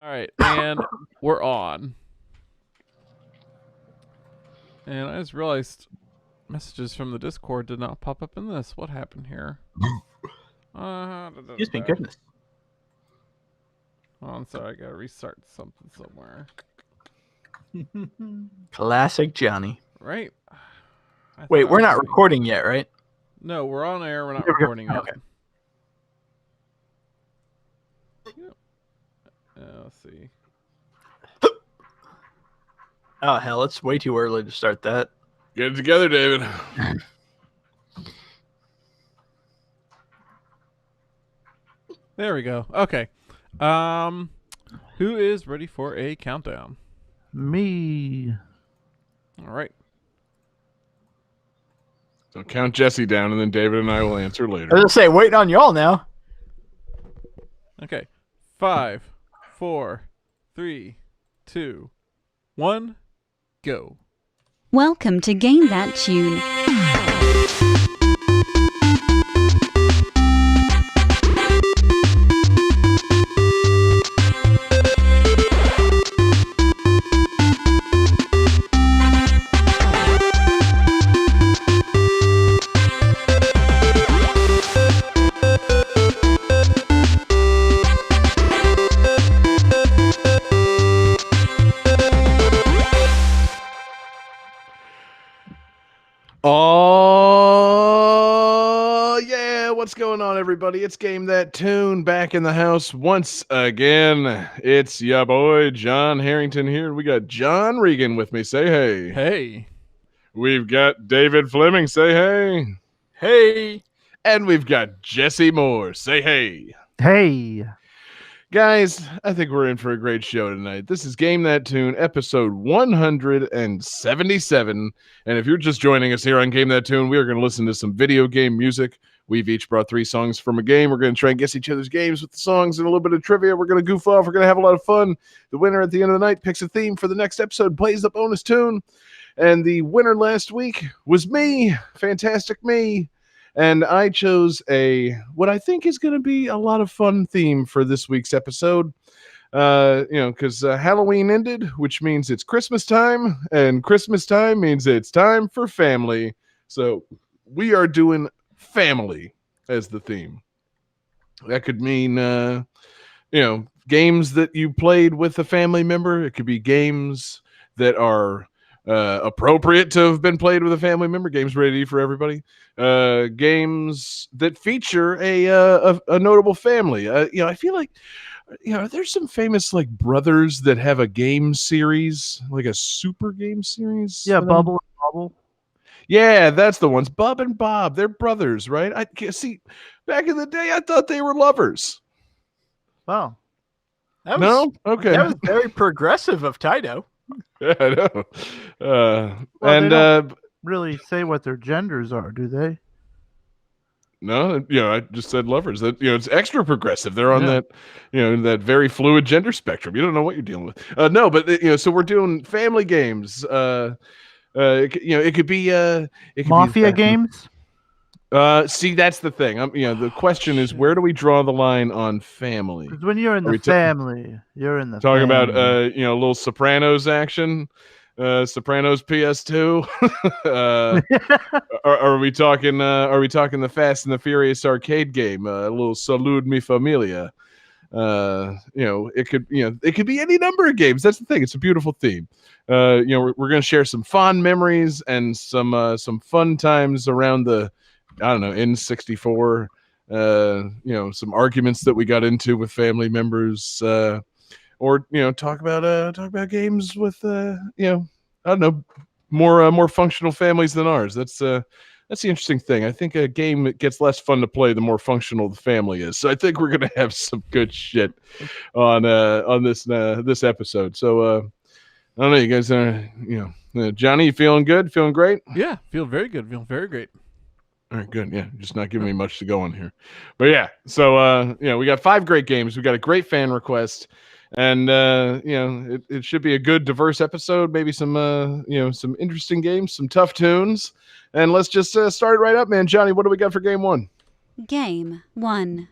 All right, and we're on. And I just realized messages from the Discord did not pop up in this. What happened here? Excuse me, goodness. Oh, I'm sorry. I gotta restart something somewhere. Classic Johnny. Right? Wait, we're not recording yet, right? No, we're on air. We're not There we go. recording yet. Okay. Let's see. Oh, hell, it's way too early to start that. Get it together, David. There we go. Okay. Who is ready for a countdown? Me. All right. So count Jesse down, and then David and I will answer later. I was gonna say, waiting on y'all now. Okay. 5, 4, 3, 2, 1, go. Welcome to Game That Tune. Oh, yeah. What's going on, everybody? It's Game That Tune back in the house once again. It's ya boy, John Harrington here. We got John Regan with me. Say hey. Hey. We've got David Fleming. Say hey. Hey. And we've got Jesse Moore. Say hey. Hey. Guys, I think we're in for a great show tonight. This is Game That Tune, episode 177. And if you're just joining us here on Game That Tune, we are going to listen to some video game music. We've each brought 3 songs from a game. We're going to try and guess each other's games with the songs and a little bit of trivia. We're going to goof off. We're going to have a lot of fun. The winner at the end of the night picks a theme for the next episode, plays the bonus tune. And the winner last week was me. Fantastic me. And I chose what I think is going to be a lot of fun theme for this week's episode. Because Halloween ended, which means it's Christmas time, and Christmas time means it's time for family. So we are doing family as the theme. That could mean, games that you played with a family member. It could be games that are appropriate to have been played with a family member. Games ready for everybody. Games that feature a notable family. I feel like there's some famous like brothers that have a game series, like a super game series. Yeah, Bubble and Bobble. Yeah, that's the ones. Bub and Bob, they're brothers, right? I see. Back in the day, I thought they were lovers. Wow. No, okay. That was very progressive of Taito. Yeah, I know. They don't really say what their genders are, do they? No, I just said lovers. That it's extra progressive. They're on that, that very fluid gender spectrum. You don't know what you're dealing with. No, but so we're doing family games. It could be Mafia games. See, that's the thing. The question is, where do we draw the line on family? Because when you're in the family, you're in the talking family. about a little Sopranos action. Sopranos PS2. Are we talking the Fast and the Furious arcade game? A little Salud Mi Familia. It could be any number of games. That's the thing. It's a beautiful theme. We're going to share some fond memories and some fun times around the N64. Some arguments that we got into with family members. Or talk about games with more functional families than ours. That's the interesting thing. I think a game that gets less fun to play the more functional the family is. So I think we're gonna have some good shit on this episode. So I don't know, you guys Johnny, you feeling good? Feeling great? Yeah, feel very good. Feel very great. All right, good. Yeah, just not giving me much to go on here. But yeah, so we got 5 great games. We got a great fan request. And it should be a good, diverse episode. Maybe some some interesting games, some tough tunes, and let's just start right up, man. Johnny, what do we got for game 1? Game 1.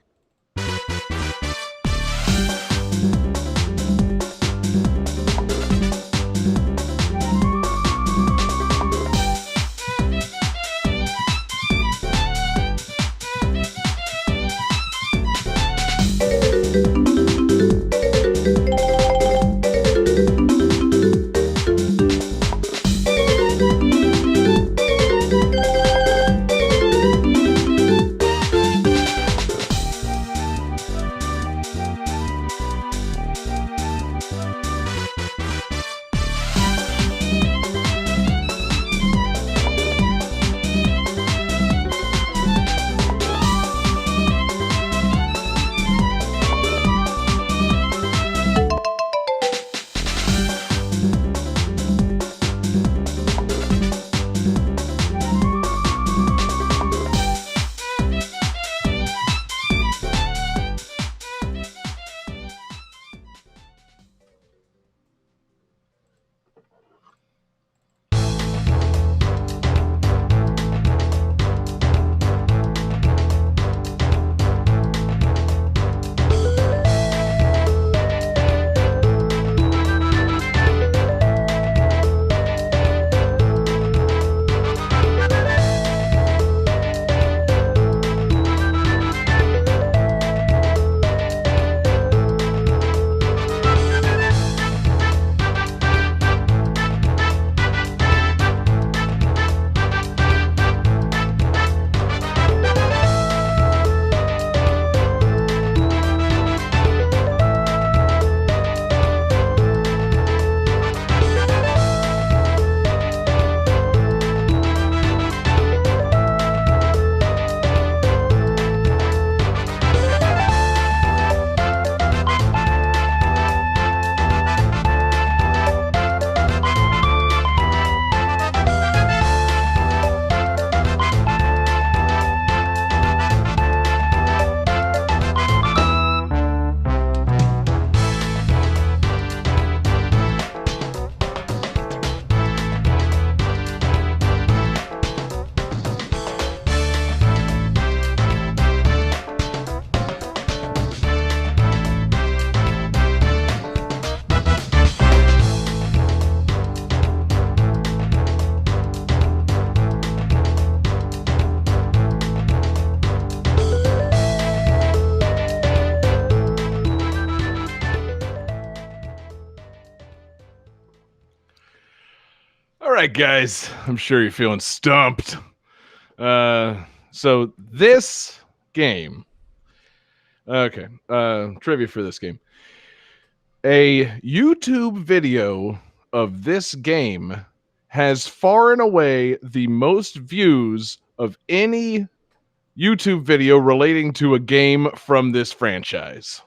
right, guys. I'm sure you're feeling stumped. So this game. Okay. Trivia for this game. A YouTube video of this game has far and away the most views of any YouTube video relating to a game from this franchise.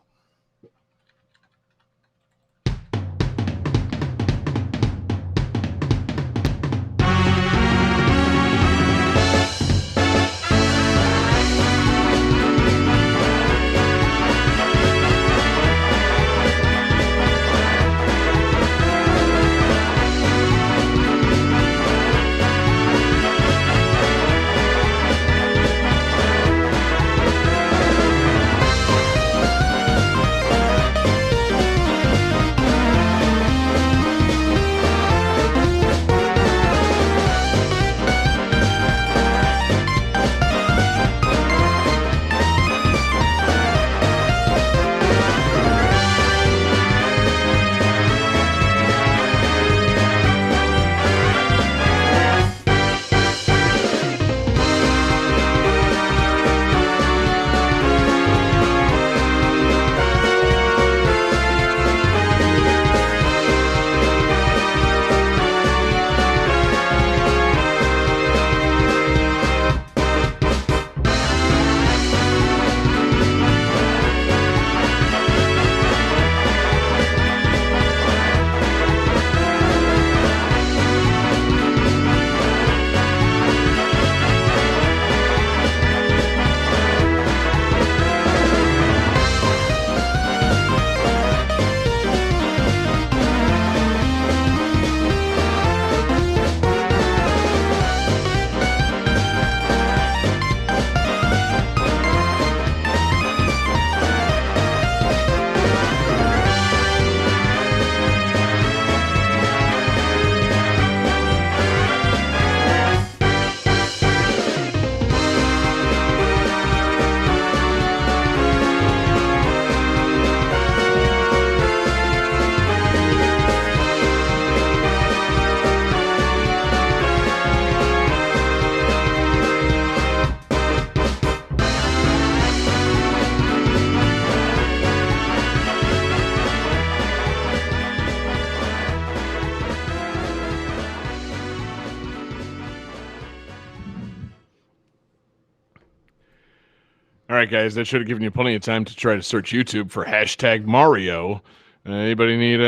All right, guys, that should have given you plenty of time to try to search YouTube for hashtag Mario. Anybody need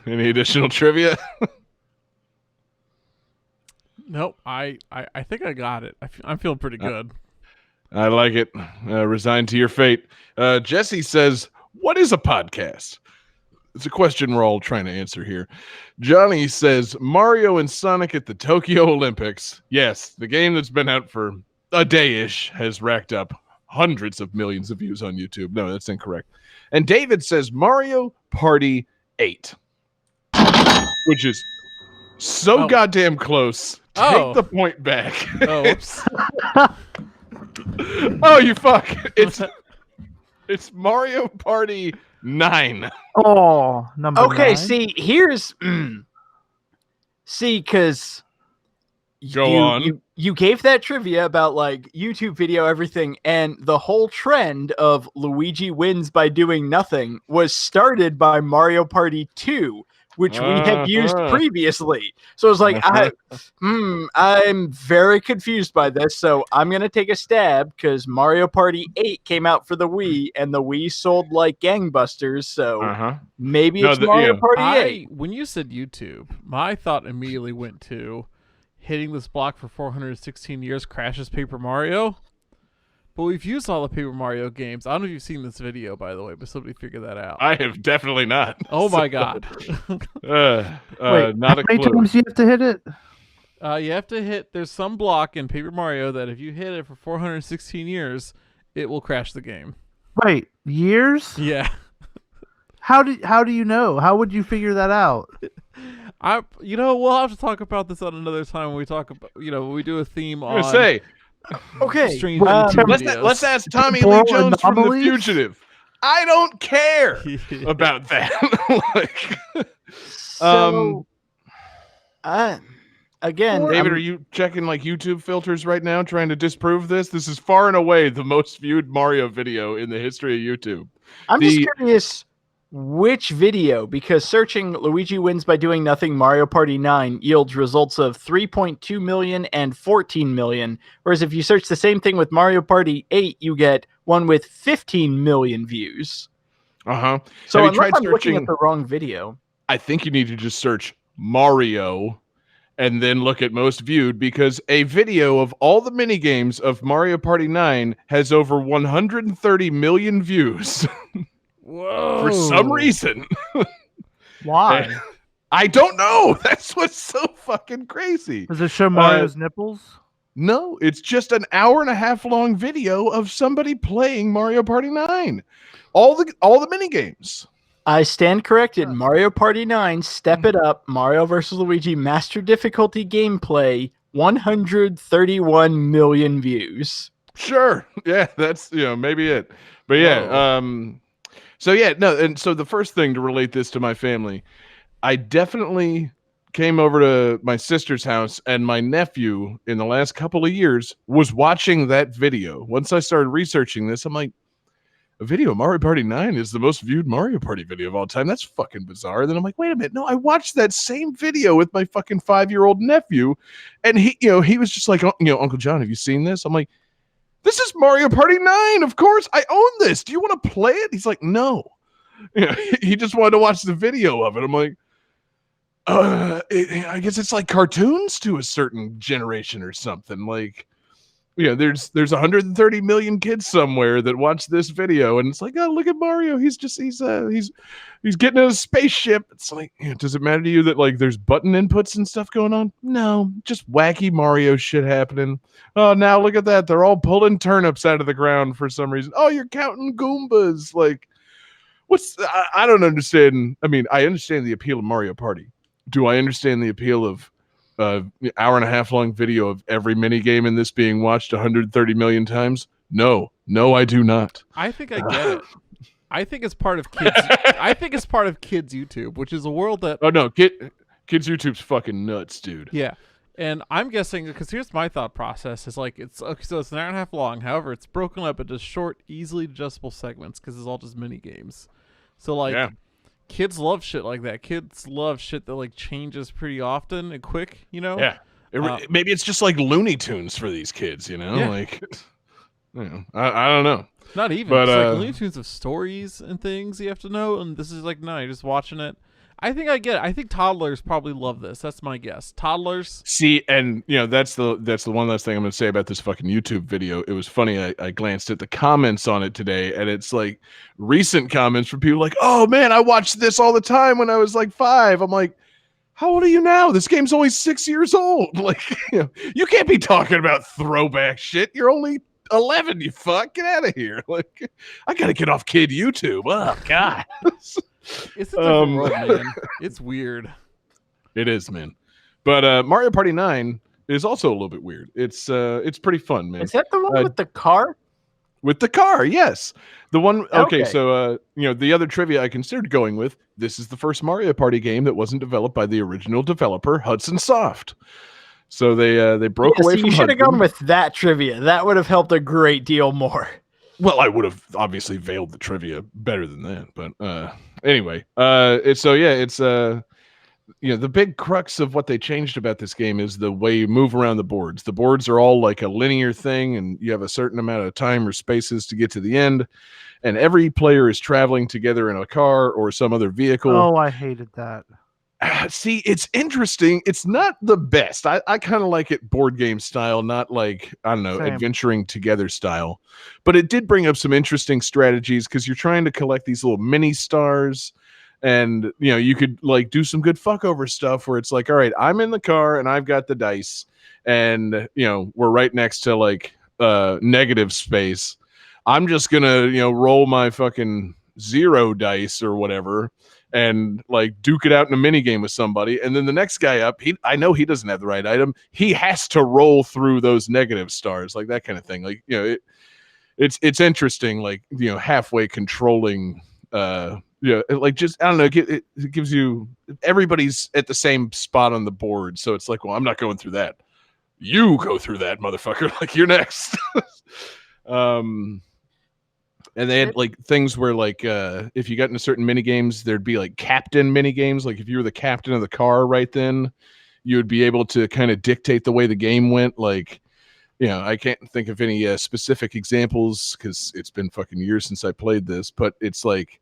any additional trivia? Nope. I think I got it. I'm feeling pretty good. I like it. Resigned to your fate. Jesse says, what is a podcast? It's a question we're all trying to answer here. Johnny says, Mario and Sonic at the Tokyo Olympics. Yes, the game that's been out for a day-ish has racked up hundreds of millions of views on YouTube. No, that's incorrect. And David says Mario Party 8, which is so goddamn close. Take the point back. Oh, whoops. Oh, you fuck. It's Mario Party 9. Oh, number Okay, 9. see, here's see, because you gave that trivia about like YouTube video, everything, and the whole trend of Luigi wins by doing nothing was started by Mario Party 2, which we have used previously. So it's like, I'm very confused by this, so I'm going to take a stab because Mario Party 8 came out for the Wii, and the Wii sold like gangbusters, so maybe it's Mario Party 8. When you said YouTube, my thought immediately went to hitting this block for 416 years crashes Paper Mario. But we've used all the Paper Mario games. I don't know if you've seen this video, by the way, but somebody figure that out. I have definitely not. Oh my god. Wait, not how many times do you have to hit it? You have to hit, there's some block in Paper Mario that if you hit it for 416 years, it will crash the game. Wait, years? Yeah. How do you know? How would you figure that out? We'll have to talk about this on another time when we talk about, when we do a theme on. Say, okay, strange YouTube let's ask Tommy Lee Temporal Jones from The anomalies? Fugitive. I don't care about that. So, again, David, are you checking like YouTube filters right now, trying to disprove this? This is far and away the most viewed Mario video in the history of YouTube. I'm just curious which video, because searching Luigi wins by doing nothing Mario Party 9 yields results of 3.2 million and 14 million. Whereas if you search the same thing with Mario Party 8, you get one with 15 million views. Uh-huh. So Have you unless tried I'm looking searching? at the wrong video. I think you need to just search Mario and then look at most viewed, because a video of all the mini games of Mario Party 9 has over 130 million views. Whoa. For some reason. Why? I don't know. That's what's so fucking crazy. Does it show Mario's nipples? No, it's just an hour-and-a-half long video of somebody playing Mario Party 9. All the mini games. I stand corrected. Mario Party 9, Step It Up, Mario vs. Luigi Master Difficulty gameplay, 131 million views. Sure. Yeah, that's, maybe it. But yeah, so yeah, no, and so the first thing to relate this to my family, I definitely came over to my sister's house, and my nephew in the last couple of years was watching that video. Once I started researching this, I'm like, a video of Mario Party 9 is the most viewed Mario Party video of all time. That's fucking bizarre. And then I'm like, wait a minute. No, I watched that same video with my fucking 5-year-old nephew. And he was just like, Uncle John, have you seen this? I'm like, this is Mario Party 9. Of course. I own this. Do you want to play it? He's like, no. He just wanted to watch the video of it. I'm like, I guess it's like cartoons to a certain generation or something. Like, there's 130 million kids somewhere that watch this video, and it's like, oh, look at Mario. He's getting in a spaceship. It's like, does it matter to you that like there's button inputs and stuff going on? No, just wacky Mario shit happening. Oh, now look at that. They're all pulling turnips out of the ground for some reason. Oh, you're counting Goombas. Like, I don't understand. I mean, I understand the appeal of Mario Party. Do I understand the appeal of hour-and-a-half long video of every mini game in this being watched 130 million times? No, I do not. I think I get it. I think it's part of kids. I think it's part of kids YouTube, which is a world that. Oh no, kids YouTube's fucking nuts, dude. Yeah, and I'm guessing because here's my thought process: is like it's okay, so it's an hour-and-a-half long. However, it's broken up into short, easily adjustable segments because it's all just mini games. So like. Yeah. Kids love shit like that. Kids love shit that like changes pretty often and quick, Yeah. Maybe it's just like Looney Tunes for these kids, Yeah. Like, I don't know. Not even. But, it's like Looney Tunes of stories and things you have to know, and this is like, no, you're just watching it. I think I get it. I think toddlers probably love this. That's my guess. Toddlers. See, and that's the one last thing I'm going to say about this fucking YouTube video. It was funny. I glanced at the comments on it today, and it's like recent comments from people like, "Oh man, I watched this all the time when I was like 5." I'm like, how old are you now? This game's only 6 years old. Like, you can't be talking about throwback shit. You're only 11. You fuck, get out of here. Like, I gotta get off kid YouTube. Oh God. It's a different world, man. It's weird. It is, man. But Mario Party 9 is also a little bit weird. It's pretty fun, man. Is that the one with the car? With the car, yes. The one. Okay, Okay. so the other trivia I considered going with. This is the first Mario Party game that wasn't developed by the original developer, Hudson Soft. So they broke away So from you should have Hudson. gone with that trivia. That would have helped a great deal more. Well, I would have obviously veiled the trivia better than that, but anyway, it's the big crux of what they changed about this game is the way you move around the boards. The boards are all like a linear thing, and you have a certain amount of time or spaces to get to the end, and every player is traveling together in a car or some other vehicle. Oh, I hated that. See, it's interesting. It's not the best. I kind of like it board game style, not like, I don't know, Same. adventuring together style. But it did bring up some interesting strategies because you're trying to collect these little mini stars. And, you could like do some good fuck over stuff where it's like, all right, I'm in the car and I've got the dice. And, we're right next to like negative space. I'm just going to, roll my fucking 0 dice or whatever and like duke it out in a mini game with somebody, and then the next guy up, I know he doesn't have the right item, he has to roll through those negative stars, like that kind of thing. Like, it's interesting, like, halfway controlling Yeah, like just I don't know. It gives you everybody's at the same spot on the board, so it's like, well, I'm not going through that. You go through that, motherfucker. Like you're next. And they had like things where like if you got into certain mini games, there'd be like captain mini games. Like if you were the captain of the car right then, you would be able to kind of dictate the way the game went. Like, you know, I can't think of any specific examples because it's been fucking years since I played this, but it's like,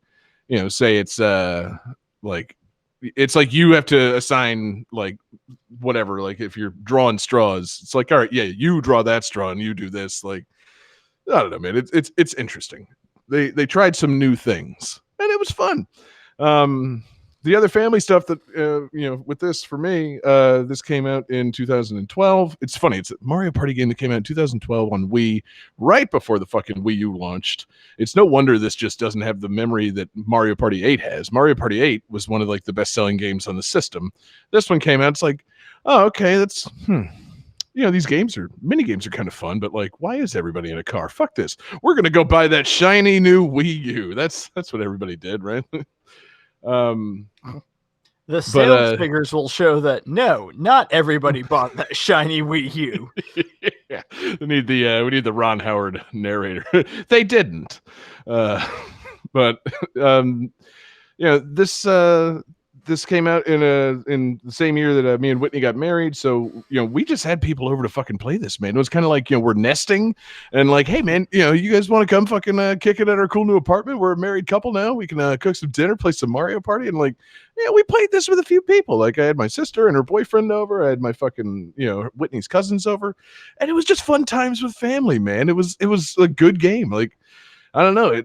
you know, say it's like you have to assign like whatever, like if you're drawing straws, it's like, all right, yeah, you draw that straw and you do this. Like, I don't know, man. It's interesting. They tried some new things and it was fun. The other family stuff that you know, with this for me, this came out in 2012. It's funny, it's a Mario Party game that came out in 2012 on Wii, right before the fucking Wii U launched. It's no wonder this just doesn't have the memory that Mario Party 8 has. Mario Party 8 was one of like the best-selling games on the system. This one came out, it's like, oh, okay, that's you know, these mini games are kind of fun, but like, why is everybody in a car? Fuck this. We're gonna go buy that shiny new Wii U. That's what everybody did, right? The sales figures will show that no, not everybody bought that shiny Wii U. Yeah, we need the Ron Howard narrator. They didn't, but you know, this came out in the same year that me and Whitney got married. So, you know, we just had people over to fucking play this, man. It was kind of like, you know, we're nesting and like, hey, man, you know, you guys want to come fucking kick it at our cool new apartment? We're a married couple now. We can cook some dinner, play some Mario Party. And like, yeah, we played this with a few people. Like I had my sister and her boyfriend over. I had my fucking, you know, Whitney's cousins over. And it was just fun times with family, man. It was a good game. Like, I don't know.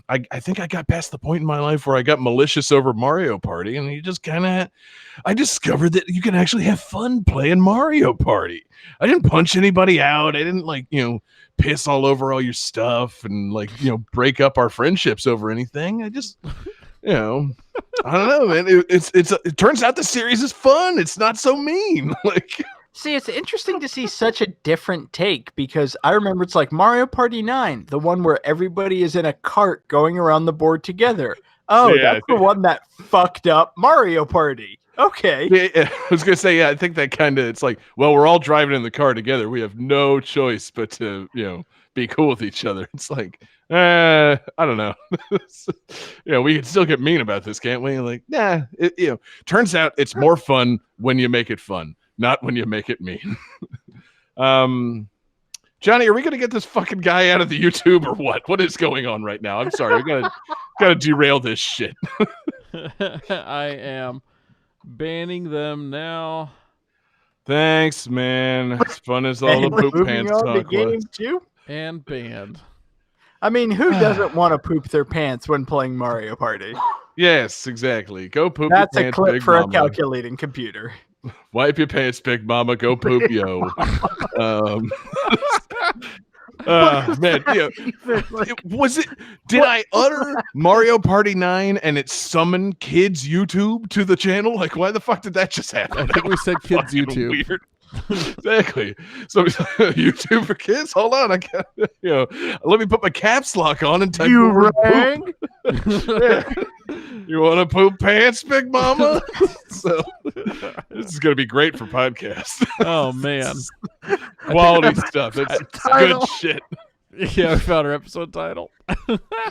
I think I got past the point in my life where I got malicious over Mario Party, and you just kind of, I discovered that you can actually have fun playing Mario Party. I didn't punch anybody out. I didn't like, you know, piss all over all your stuff and like, you know, break up our friendships over anything. I just, you know, I don't know, man. It turns out the series is fun. It's not so mean. Like. See, it's interesting to see such a different take because I remember it's like Mario Party 9, the one where everybody is in a cart going around the board together. Oh, yeah, that's the one that fucked up Mario Party. Okay. Yeah, I was going to say, yeah, I think that kind of, it's like, well, we're all driving in the car together. We have no choice but to, you know, be cool with each other. It's like, I don't know. You know, we can still get mean about this, can't we? Like, nah, you know, turns out it's more fun when you make it fun. Not when you make it mean. Johnny, are we going to get this fucking guy out of the YouTube or what? What is going on right now? I'm sorry. We gotta derail this shit. I am banning them now. Thanks, man. As fun as all the poop pants talk was. Too? And banned. I mean, who doesn't want to poop their pants when playing Mario Party? Yes, exactly. Go poop That's your pants, a clip Big for Mama. A calculating computer. Wipe your pants, Big Mama. Go poop, yo. Man, yeah. Did I utter Mario Party 9 and it summoned kids YouTube to the channel? Like, why the fuck did that just happen? I think we said kids YouTube. Weird. Exactly. So YouTube for kids. Hold on, I got, you know. Let me put my caps lock on and type. You rang. Yeah. You want to poop pants, Big Mama? So this is gonna be great for podcasts. Oh man, quality stuff. It's good shit. Yeah, we found our episode title.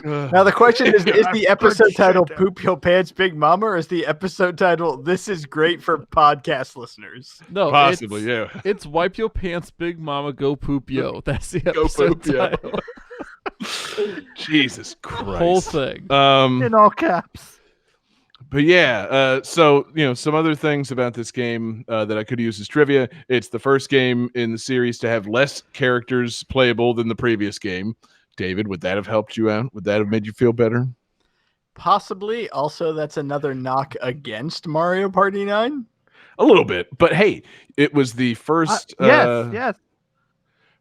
Now the question is the episode title "Poop Your Pants, Big Mama" or is the episode title "This is great for podcast listeners"? No, possibly, yeah. It's "Wipe Your Pants, Big Mama, Go Poop Yo." That's the Go episode poop, title. Jesus Christ. Whole thing. In all caps. But yeah, so, you know, some other things about this game that I could use as trivia. It's the first game in the series to have less characters playable than the previous game. David, would that have helped you out? Would that have made you feel better? Possibly. Also, that's another knock against Mario Party 9. A little bit. But hey, it was the first... Yes.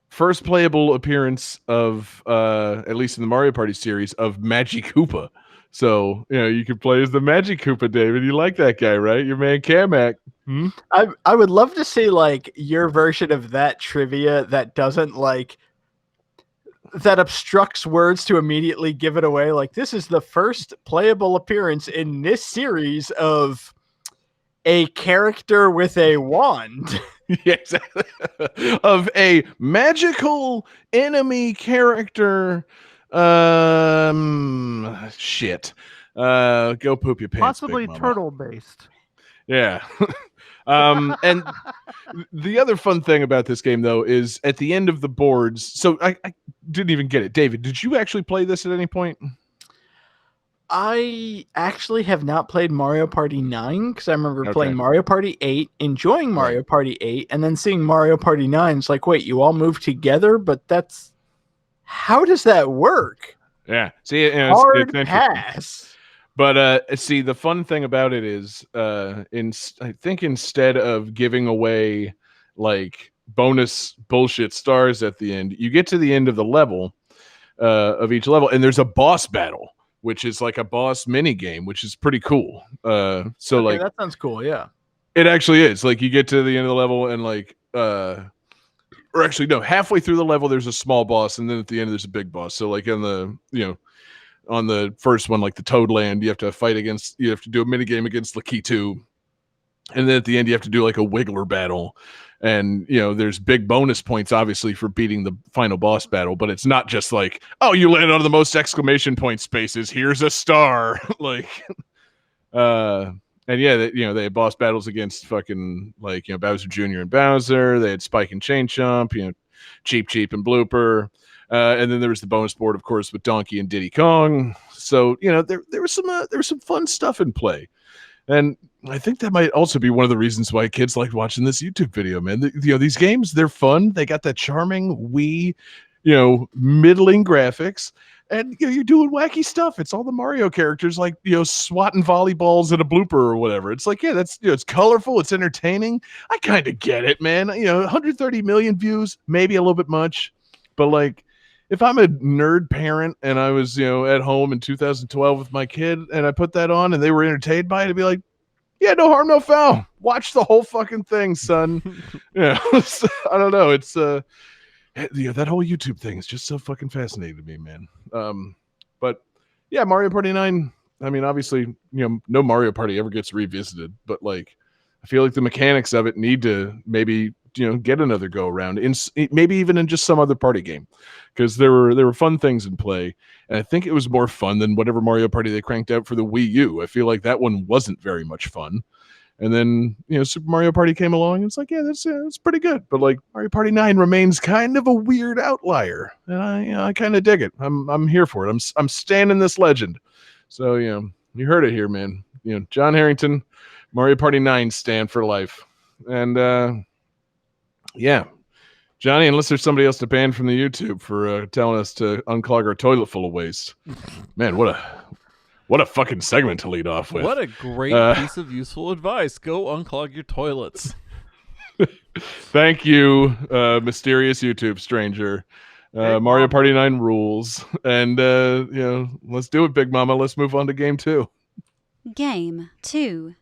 First playable appearance of, at least in the Mario Party series, of Magikoopa. So, you know, you could play as the Magikoopa, David. You like that guy, right? Your man Kamek. I would love to see, like, your version of that trivia that doesn't, like... that obstructs words to immediately give it away. Like, this is the first playable appearance in this series of a character with a wand. Yeah, exactly. Of a magical enemy character. Shit. Go poop your pants. Possibly Big Mama. turtle based. Yeah. And the other fun thing about this game, though, is at the end of the boards. So I didn't even get it. David, did you actually play this at any point? I actually have not played Mario Party 9 because I remember Okay. playing Mario Party 8, enjoying Mario Right. Party 8, and then seeing Mario Party 9. It's like, wait, you all moved together? But that's... How does that work? Yeah. See, you know, Hard it's interesting. pass. But see, the fun thing about it is, I think instead of giving away like bonus bullshit stars at the end, you get to the end of the level, of each level, and there's a boss battle, which is like a boss mini game, which is pretty cool. So Okay, like that sounds cool, yeah. it actually is. Like you get to the end of the level and like or actually no, halfway through the level there's a small boss, and then at the end there's a big boss. So like on the first one, like the Toadland, you have to do a mini game against Lakitu, and then at the end you have to do like a Wiggler battle. And there's big bonus points obviously for beating the final boss battle, but it's not just like, oh, you landed on the most exclamation point spaces, here's a star. Like and yeah, they had boss battles against fucking like Bowser Jr. and Bowser. They had Spike and Chain Chomp, Cheep and Blooper. And then there was the bonus board, of course, with Donkey and Diddy Kong. So there was some fun stuff in play. And I think that might also be one of the reasons why kids like watching this YouTube video, man. These games, they're fun. They got that charming wee, middling graphics. And you're doing wacky stuff. It's all the Mario characters, like swatting volleyballs at a blooper or whatever. It's like, yeah, that's it's colorful, it's entertaining. I kind of get it, man. 130 million views, maybe a little bit much, but like, if I'm a nerd parent and I was, at home in 2012 with my kid and I put that on and they were entertained by it, I'd be like, yeah, no harm, no foul. Watch the whole fucking thing, son. So, I don't know. It's that whole YouTube thing is just so fucking fascinating to me, man. But yeah, Mario Party 9. I mean, obviously, no Mario Party ever gets revisited, but like, I feel like the mechanics of it need to maybe get another go around in maybe even in just some other party game, because there were fun things in play, and I think it was more fun than whatever Mario Party they cranked out for the Wii U. I feel like that one wasn't very much fun, and then Super Mario Party came along and it's like, yeah, that's pretty good, but like Mario Party 9 remains kind of a weird outlier, and I kind of dig it. I'm here for it. I'm standing this legend. So you heard it here, man. John Harrington, Mario Party 9 stand for life. And yeah, Johnny, unless there's somebody else to ban from the YouTube for telling us to unclog our toilet full of waste. Man, what a fucking segment to lead off with. What a great piece of useful advice. Go unclog your toilets. Thank you, mysterious YouTube stranger. Mario Party 9 rules. And let's do it, Big Mama. Let's move on to game 2. Game 2.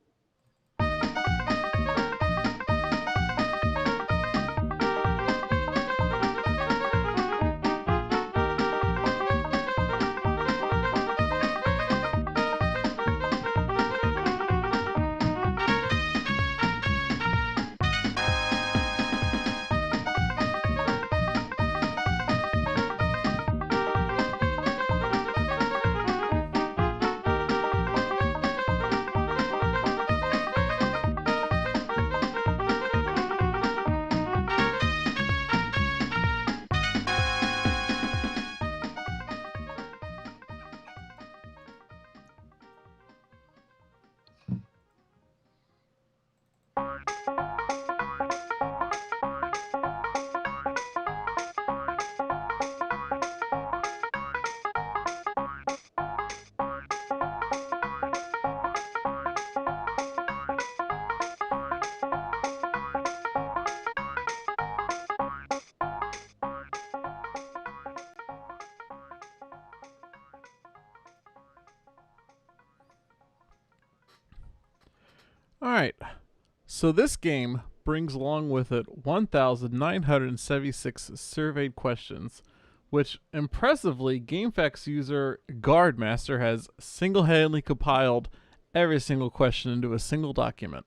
All right. So this game brings along with it 1,976 surveyed questions, which impressively GameFAQs user Guardmaster has single-handedly compiled every single question into a single document.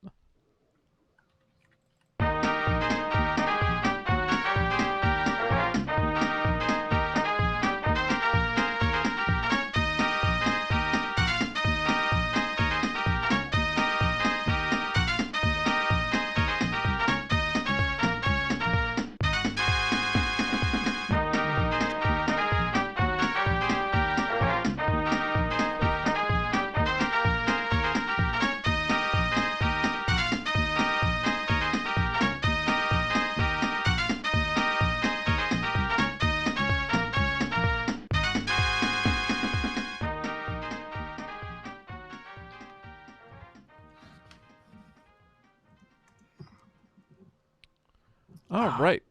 All right.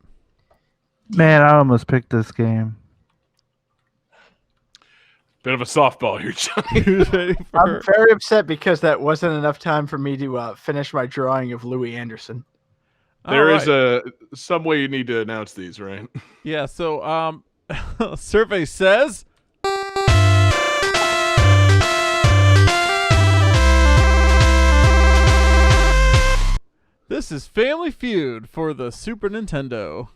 Man, I almost picked this game. Bit of a softball here, Johnny. Who's ready I'm for? very upset because that wasn't enough time for me to finish my drawing of Louis Anderson. There All is right. some way you need to announce these, right? Yeah. So, survey says. This is Family Feud for the Super Nintendo.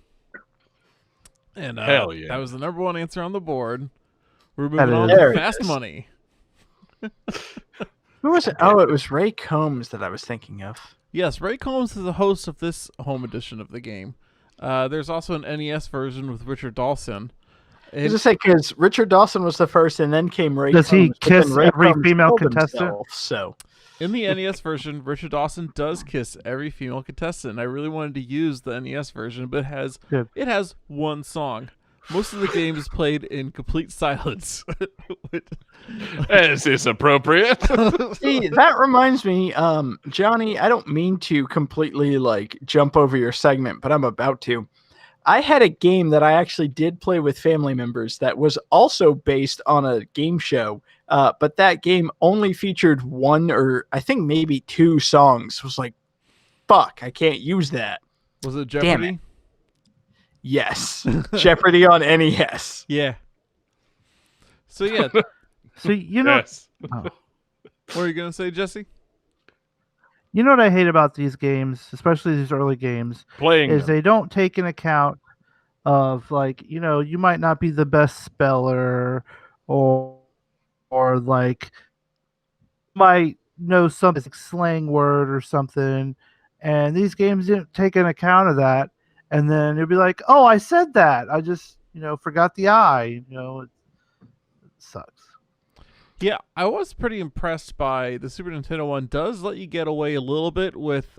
And Hell yeah. that was the number one answer on the board. We're That moving on is. There to it Fast is. Money. Who was it? Oh, it was Ray Combs that I was thinking of. Yes, Ray Combs is the host of this home edition of the game. There's also an NES version with Richard Dawson. I was just say because Richard Dawson was the first, and then came Ray. Does he Combs, but then kiss Ray every Combs female killed contestant? himself, so In the NES version, Richard Dawson does kiss every female contestant. I really wanted to use the NES version, but Good. it has one song. Most of the game is played in complete silence. This is appropriate. see, that reminds me, Johnny. I don't mean to completely jump over your segment, but I'm about to. I had a game that I actually did play with family members that was also based on a game show, but that game only featured one or I think maybe two songs. It was like, fuck, I can't use that. Was it Damn Jeopardy? Yes, Jeopardy on NES. Yeah. So yeah, So you know, Yes. what are you gonna say, Jesse? you know what I hate about these games, especially these early games, Playing is them. they don't take in account of you might not be the best speller, or might know some slang word or something, and these games didn't take an account of that, and then you'll be like, oh, I said that, I just forgot the I. It sucks. Yeah, I was pretty impressed by the Super Nintendo one. Does let you get away a little bit with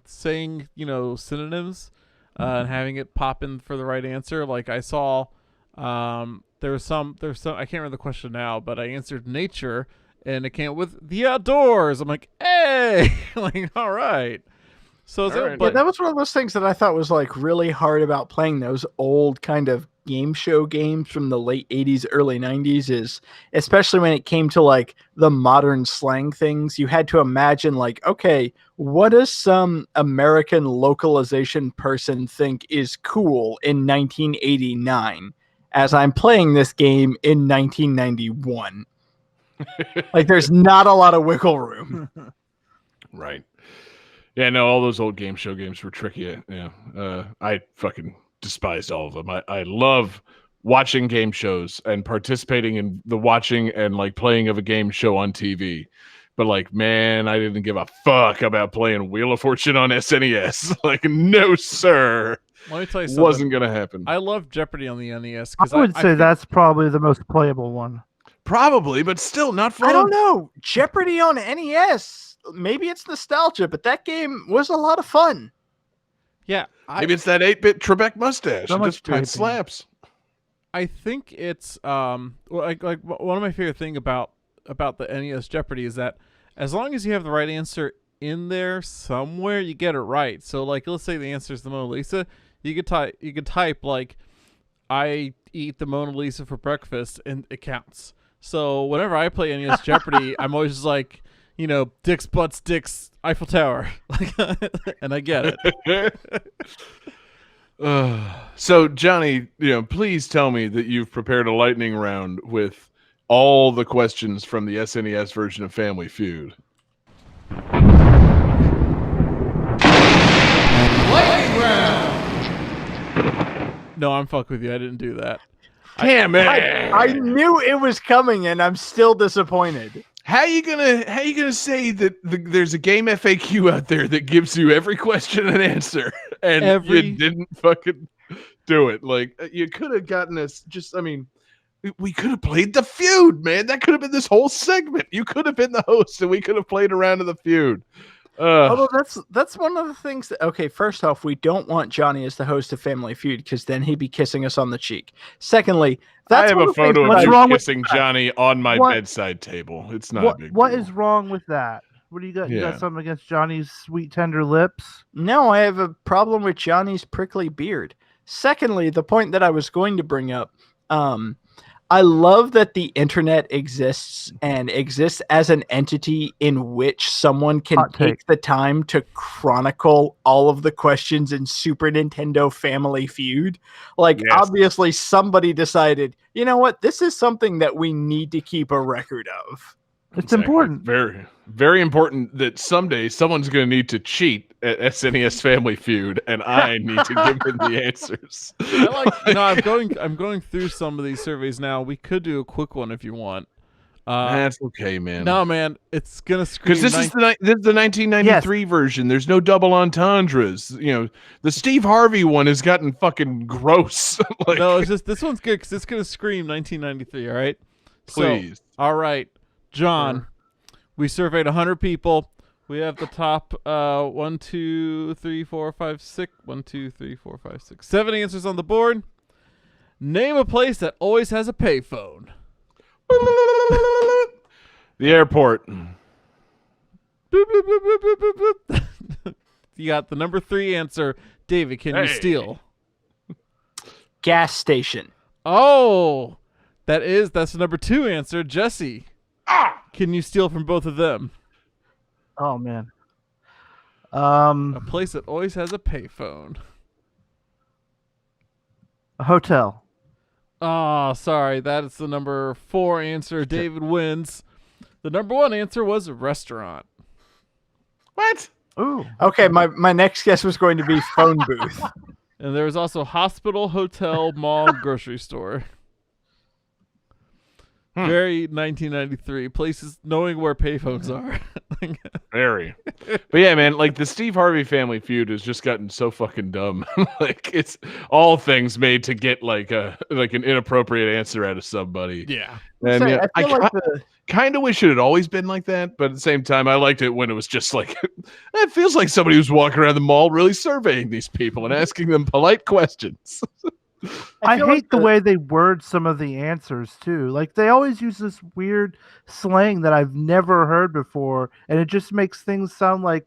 saying synonyms and having it pop in for the right answer. Like I saw, there's some I can't remember the question now, but I answered nature and it came with the outdoors. I'm like, hey, like all right. So All right. Yeah, but that was one of those things that I thought was really hard about playing those old kind of game show games from the late 80s, early 90s is especially when it came to the modern slang things, you had to imagine okay, what does some American localization person think is cool in 1989 as I'm playing this game in 1991? There's not a lot of wiggle room. Right. Yeah, no, all those old game show games were tricky. Yeah. I fucking despised all of them. I love watching game shows and participating in the watching and playing of a game show on TV. But man, I didn't give a fuck about playing Wheel of Fortune on SNES. No, sir. let me tell you something. Wasn't going to happen. I love Jeopardy on the NES I because would say that's probably the most playable one. Probably, but still not fun. I don't know. Jeopardy on NES. Maybe it's nostalgia, but that game was a lot of fun. Yeah, Maybe it's that 8-bit Trebek mustache. So much It typing. slaps. I think it's one of my favorite thing about the NES Jeopardy is that as long as you have the right answer in there somewhere, you get it right. So let's say the answer is the Mona Lisa, you could type I eat the Mona Lisa for breakfast and it counts. So whenever I play NES Jeopardy, I'm always just dicks, butts, dicks, Eiffel Tower, and I get it. So, Johnny, please tell me that you've prepared a lightning round with all the questions from the SNES version of Family Feud. No, I'm fuck with you. I didn't do that. Damn it! I knew it was coming, and I'm still disappointed. How you gonna say that there's a game FAQ out there that gives you every question and answer, and you didn't fucking do it? Like, you could have gotten us. We could have played the feud, man. That could have been this whole segment. You could have been the host, and we could have played around in the feud. Although that's one of the things that, okay, first off, we don't want Johnny as the host of Family Feud because then he'd be kissing us on the cheek. Secondly, I have a photo of you kissing Johnny on my What? bedside table. It's not a big What deal. is wrong with that? What do you got? You Yeah. got something against Johnny's sweet tender lips? No, I have a problem with Johnny's prickly beard. Secondly, the point that I was going to bring up, I love that the internet exists and exists as an entity in which someone can Hot take. take the time to chronicle all of the questions in Super Nintendo Family Feud. Like, Yes. obviously, somebody decided, you know what, this is something that we need to keep a record of. It's Exactly. important. Very, very important that someday someone's going to need to cheat at SNES Family Feud, and I need to give them the answers. I'm going through some of these surveys now. We could do a quick one if you want. That's okay, man. No, man, it's gonna scream. Because this is the 1993 version. There's no double entendres. The Steve Harvey one has gotten fucking gross. Like, No, it's just this one's good because it's gonna scream 1993. All right, please. So, all right, John. We surveyed 100 people. We have the top 1, 2, 3, 4, 5, 6. 1, 2, 3, 4, 5, 6. 7 answers on the board. Name a place that always has a payphone. The airport. Boop, boop, boop, boop, boop, boop, boop. You got the number 3 answer. David, can you steal? Gas station. Oh, that's the number 2 answer. Jesse, can you steal from both of them? Oh man. A place that always has a payphone. A hotel. Oh, sorry. That is the number 4 answer. David wins. The number 1 answer was a restaurant. What? Ooh. Okay, my next guess was going to be phone booth. And there was also hospital, hotel, mall, grocery store. Very 1993. Places knowing where payphones are. Very. But yeah, man, like the Steve Harvey Family Feud has just gotten so fucking dumb. Like, it's all things made to get like an inappropriate answer out of somebody. Yeah. And yeah, I feel like kind of wish it had always been like that, but at the same time, I liked it when it was just like, it feels like somebody was walking around the mall really surveying these people and asking them polite questions. I feel hate like the way they word some of the answers too. Like they always use this weird slang that I've never heard before, and it just makes things sound like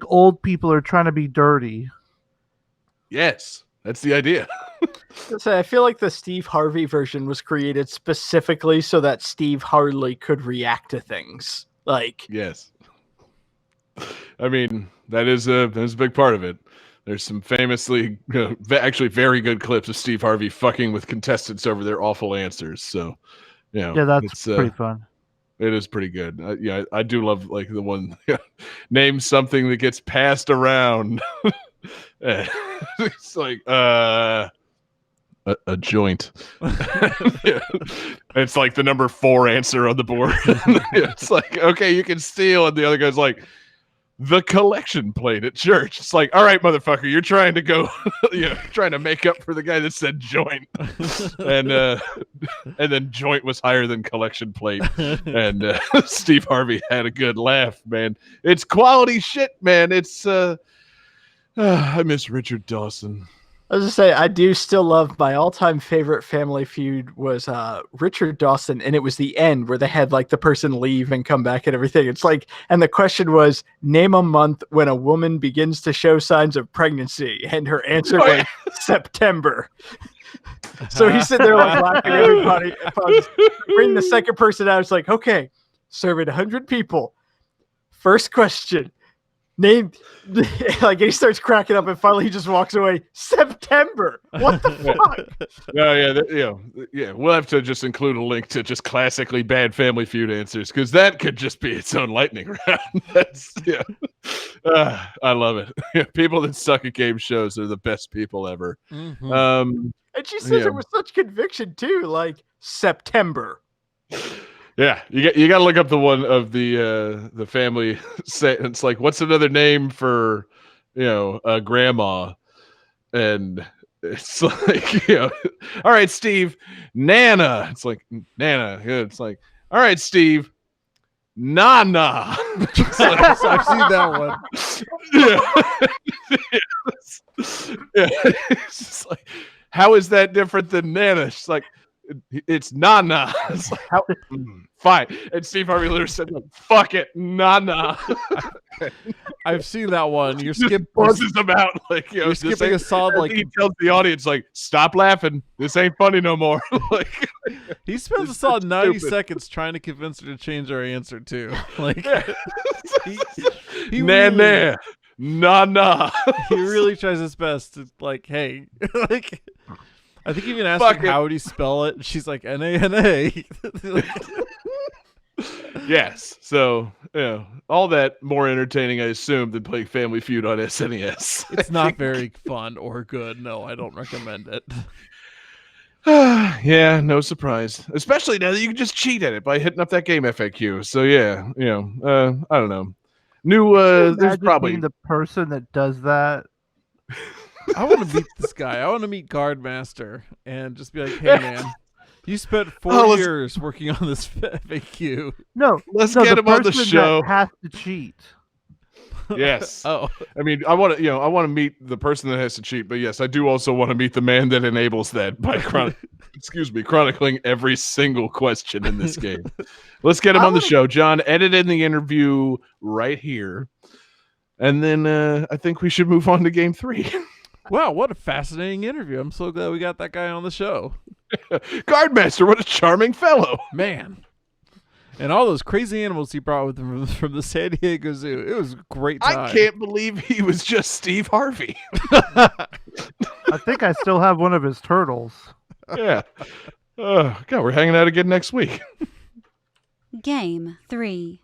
old people are trying to be dirty. Yes, that's the idea. I feel like the Steve Harvey version was created specifically so that Steve Harley could react to things. Like, Yes. I mean, that is a big part of it. There's some famously, actually very good clips of Steve Harvey fucking with contestants over their awful answers. So, Yeah, that's pretty fun. It is pretty good. I do love like the one, name something that gets passed around. It's like, a joint. Yeah. It's like the number 4 answer on the board. It's like, okay, you can steal. And the other guy's like, the collection plate at church. It's like, all right, motherfucker, you're trying to go, trying to make up for the guy that said joint. And then joint was higher than collection plate. And Steve Harvey had a good laugh, man. It's quality shit, man. It's, I miss Richard Dawson. I was just say, I do still love my all-time favorite Family Feud was Richard Dawson, and it was the end where they had like the person leave and come back and everything. It's like, and the question was, name a month when a woman begins to show signs of pregnancy, and her answer was September. So he's sitting there like laughing at everybody. Bring the second person out. It's like, okay, surveyed 100 people. First question. Name like he starts cracking up and finally he just walks away. September. What the fuck? Yeah. We'll have to just include a link to just classically bad Family Feud answers because that could just be its own lightning round. That's I love it. Yeah, people that suck at game shows are the best people ever. Mhm. And she says it with such conviction too, like September. Yeah, you got to look up the one of the family. It's like, what's another name for, grandma? And it's like, all right, Steve, Nana. It's like Nana. It's like, all right, Steve, Nana. It's like, I've seen that one. Yeah. It's just like, how is that different than Nana? She's like, it's Nana. It's like, how? Fine. And Steve Harvey literally said, fuck it, Nana. I've seen that one. You're Just skipping. buzzes them out. Like, You're skipping a solid like he tells the audience, like, stop laughing. This ain't funny no more. Like, he spends a It's solid 90 stupid. seconds trying to convince her to change her answer too. Like he nah, really, nah. he really tries his best to like, hey, like I think even asked Fuck her it. how would he spell it. She's like N-A-N-A. Yes. So, all that more entertaining, I assume, than playing Family Feud on SNES. It's not very fun or good. No, I don't recommend it. Yeah, no surprise. Especially now that you can just cheat at it by hitting up that game FAQ. So yeah, I don't know. There's Imagine probably being the person that does that. I want to meet this guy. I want to meet Guardmaster and just be like, hey man, you spent 4 years working on this FAQ. No, Let's no, get the him on the person show. that has to cheat. Yes. Oh, I mean, I want to meet the person that has to cheat, but yes, I do also want to meet the man that enables that by chronicling every single question in this game. Let's get him on the show. John, edit in the interview right here. And then I think we should move on to game 3. wow, what a fascinating interview. I'm so glad we got that guy on the show. Guardmaster, what a charming fellow. Man. And all those crazy animals he brought with him from the San Diego Zoo. It was a great time. I can't believe he was just Steve Harvey. I think I still have one of his turtles. Yeah. Oh, God, we're hanging out again next week. Game 3.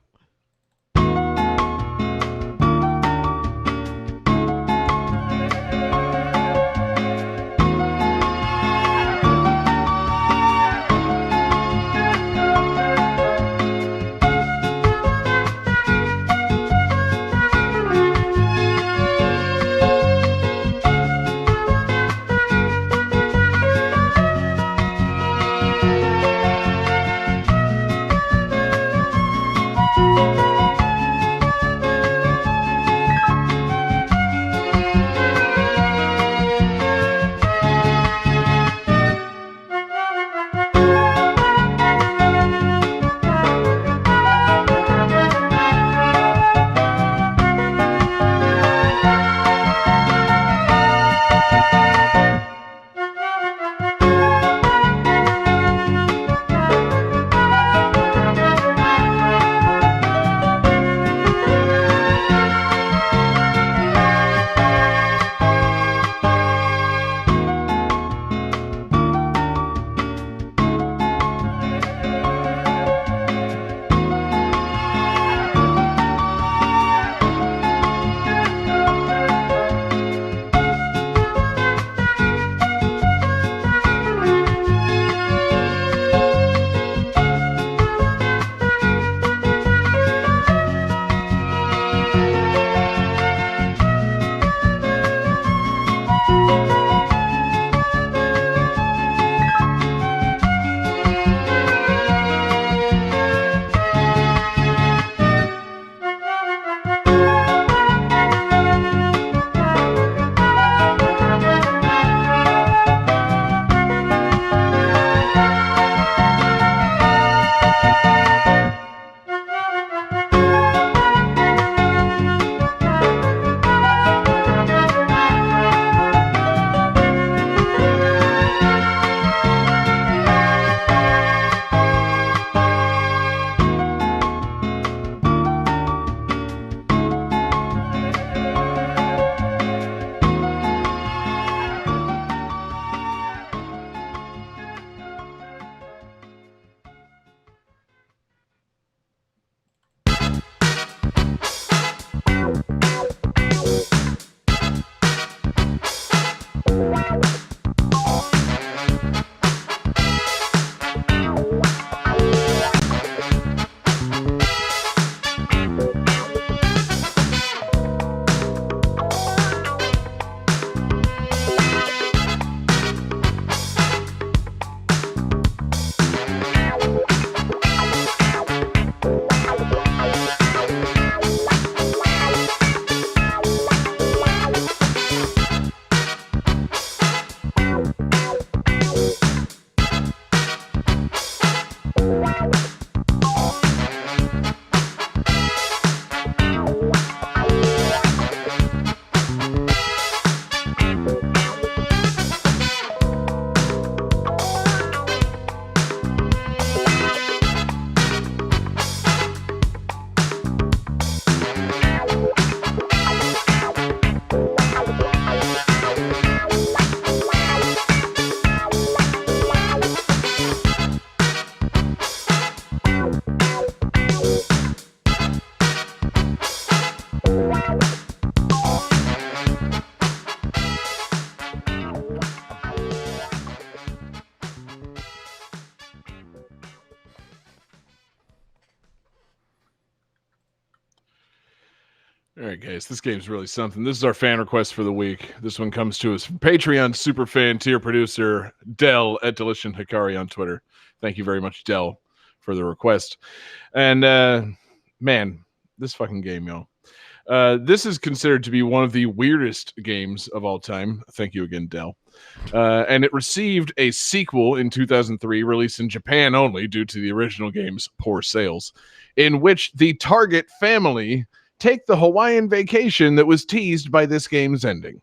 All right, guys, this game's really something. This is our fan request for the week. This one comes to us from Patreon superfan tier producer Dell at Delition Hikari on Twitter. Thank you very much, Dell, for the request. And man, this fucking game, y'all. This is considered to be one of the weirdest games of all time. Thank you again, Dell. And it received a sequel in 2003, released in Japan only due to the original game's poor sales, in which the target family take the Hawaiian vacation that was teased by this game's ending.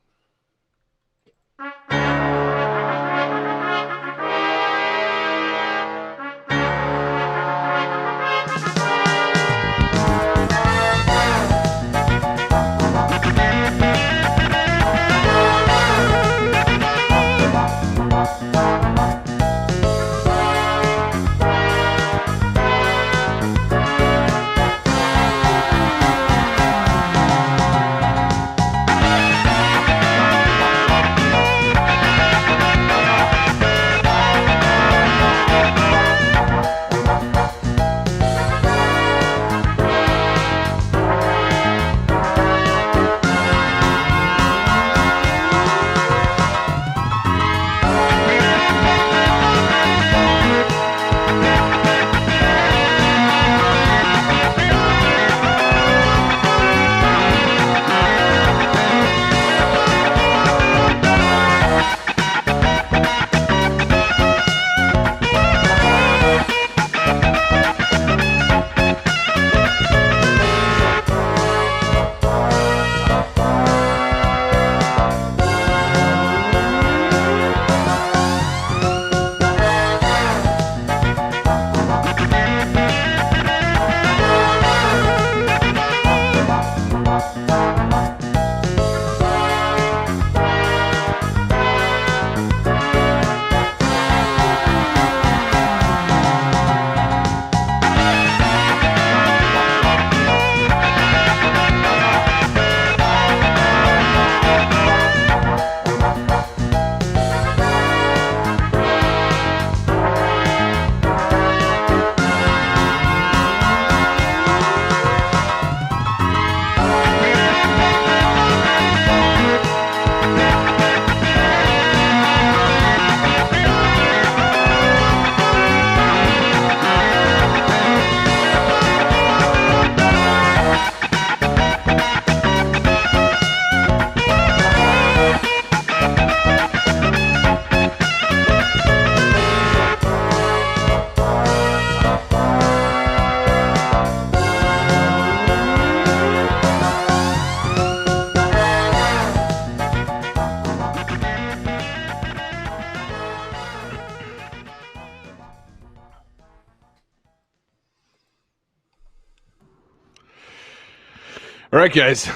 All right, guys.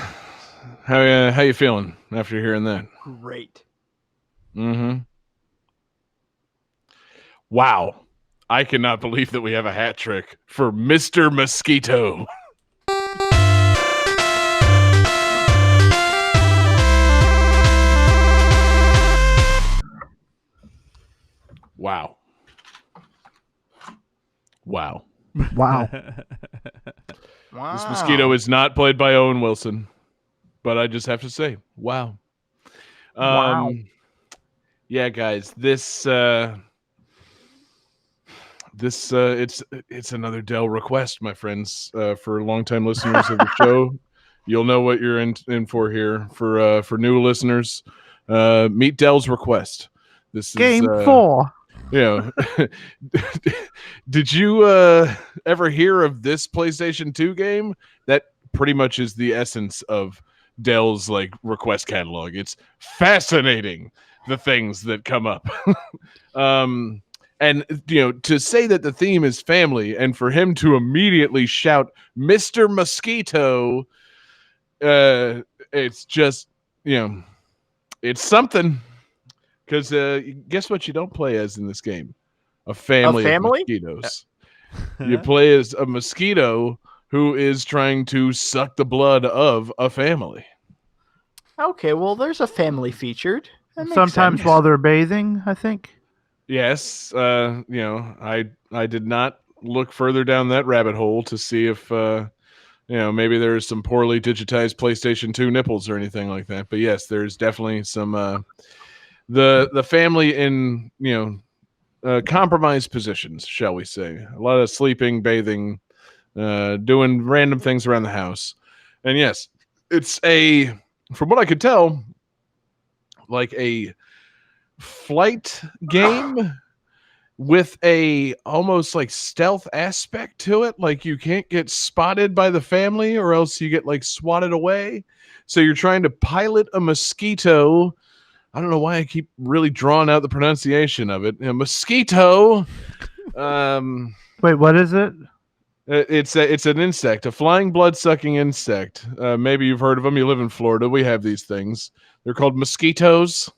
How you feeling after hearing that? Great. Mm-hmm. Wow. I cannot believe that we have a hat trick for Mr. Mosquito. Wow. Wow. Wow. Wow. This mosquito is not played by Owen Wilson, but I just have to say, wow. Wow. Yeah, guys, it's another Dell request, my friends. For longtime listeners of the show, you'll know what you're in for here. For new listeners, meet Dell's request. This Game is 4. you know, did you ever hear of this PlayStation 2 game? That pretty much is the essence of Dell's like request catalog. It's fascinating, the things that come up. And to say that the theme is family, and for him to immediately shout Mr. Mosquito, it's just it's something. Because guess what you don't play as in this game? A family of mosquitoes. You play as a mosquito who is trying to suck the blood of a family. Okay, well, there's a family featured. That makes Sometimes sense. while they're bathing, I think. Yes, I did not look further down that rabbit hole to see if maybe there's some poorly digitized PlayStation 2 nipples or anything like that. But yes, there's definitely some the family in compromised positions, shall we say. A lot of sleeping, bathing, doing random things around the house. And yes, it's from what I could tell, like a flight game with a almost like stealth aspect to it. Like you can't get spotted by the family or else you get like swatted away. So you're trying to pilot a mosquito. I don't know why I keep really drawing out the pronunciation of it. A mosquito. Wait, what is it? It's an insect, a flying blood-sucking insect. Maybe you've heard of them. You live in Florida. We have these things. They're called mosquitoes.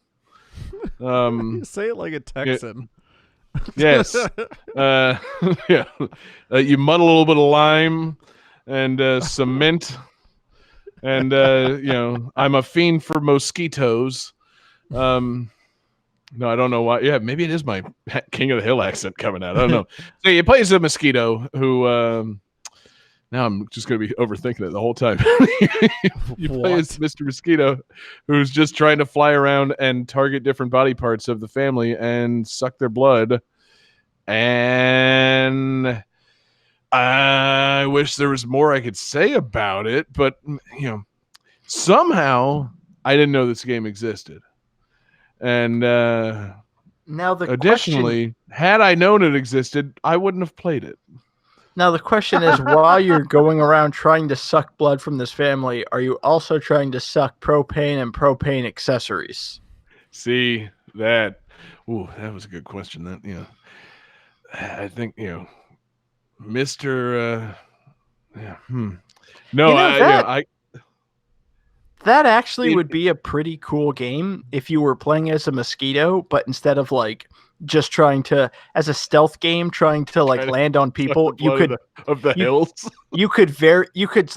Say it like a Texan. Yes. Yeah. You mud a little bit of lime and cement. And, I'm a fiend for mosquitoes. No, I don't know why. Yeah, maybe it is my King of the Hill accent coming out. I don't know. So he plays a mosquito who, now I'm just going to be overthinking it the whole time. You play as Mr. Mosquito, who's just trying to fly around and target different body parts of the family and suck their blood. And I wish there was more I could say about it, but somehow I didn't know this game existed. And now the additionally, had I known it existed, I wouldn't have played it. Now the question is, while you're going around trying to suck blood from this family, are you also trying to suck propane and propane accessories? See that? Ooh, that was a good question. That I think Mr. No, that actually would be a pretty cool game if you were playing as a mosquito, but instead of like just trying to, as a stealth game, trying to like land on people, you could of the hills. You could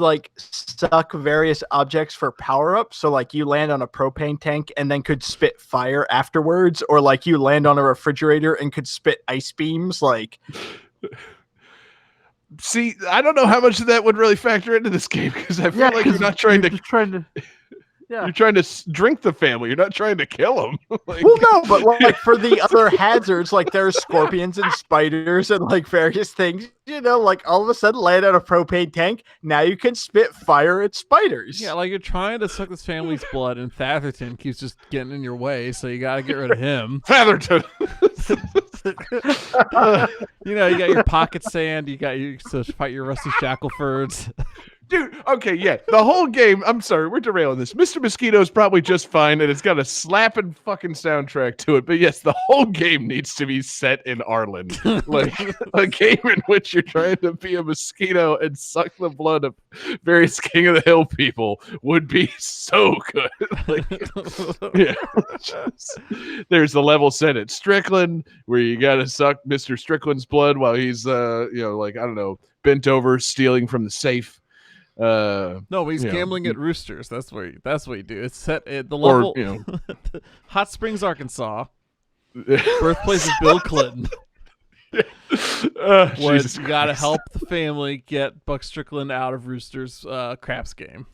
like suck various objects for power up. So like you land on a propane tank and then could spit fire afterwards, or like you land on a refrigerator and could spit ice beams. Like, see, I don't know how much of that would really factor into this game because I feel like you're not trying to. Yeah. You're trying to drink the family. You're not trying to kill them. Well, no, but like for the other hazards, like there's scorpions and spiders and like various things, like all of a sudden land on a propane tank. Now you can spit fire at spiders. Yeah, like you're trying to suck this family's blood, and Fatherton keeps just getting in your way, so you got to get rid of him. Fatherton. You got your pocket sand. You got to fight your rusty Shacklefords. Dude, okay, yeah. The whole game, I'm sorry, we're derailing this. Mr. Mosquito is probably just fine, and it's got a slapping fucking soundtrack to it. But yes, the whole game needs to be set in Ireland. Like a game in which you're trying to be a mosquito and suck the blood of various King of the Hill people would be so good. Yeah. There's the level set at Strickland where you got to suck Mr. Strickland's blood while he's, like, I don't know, bent over, stealing from the safe. No, he's gambling at Roosters. That's what you do. It's set at the level. Hot Springs, Arkansas, birthplace of Bill Clinton. You got to help the family get Buck Strickland out of Roosters' craps game.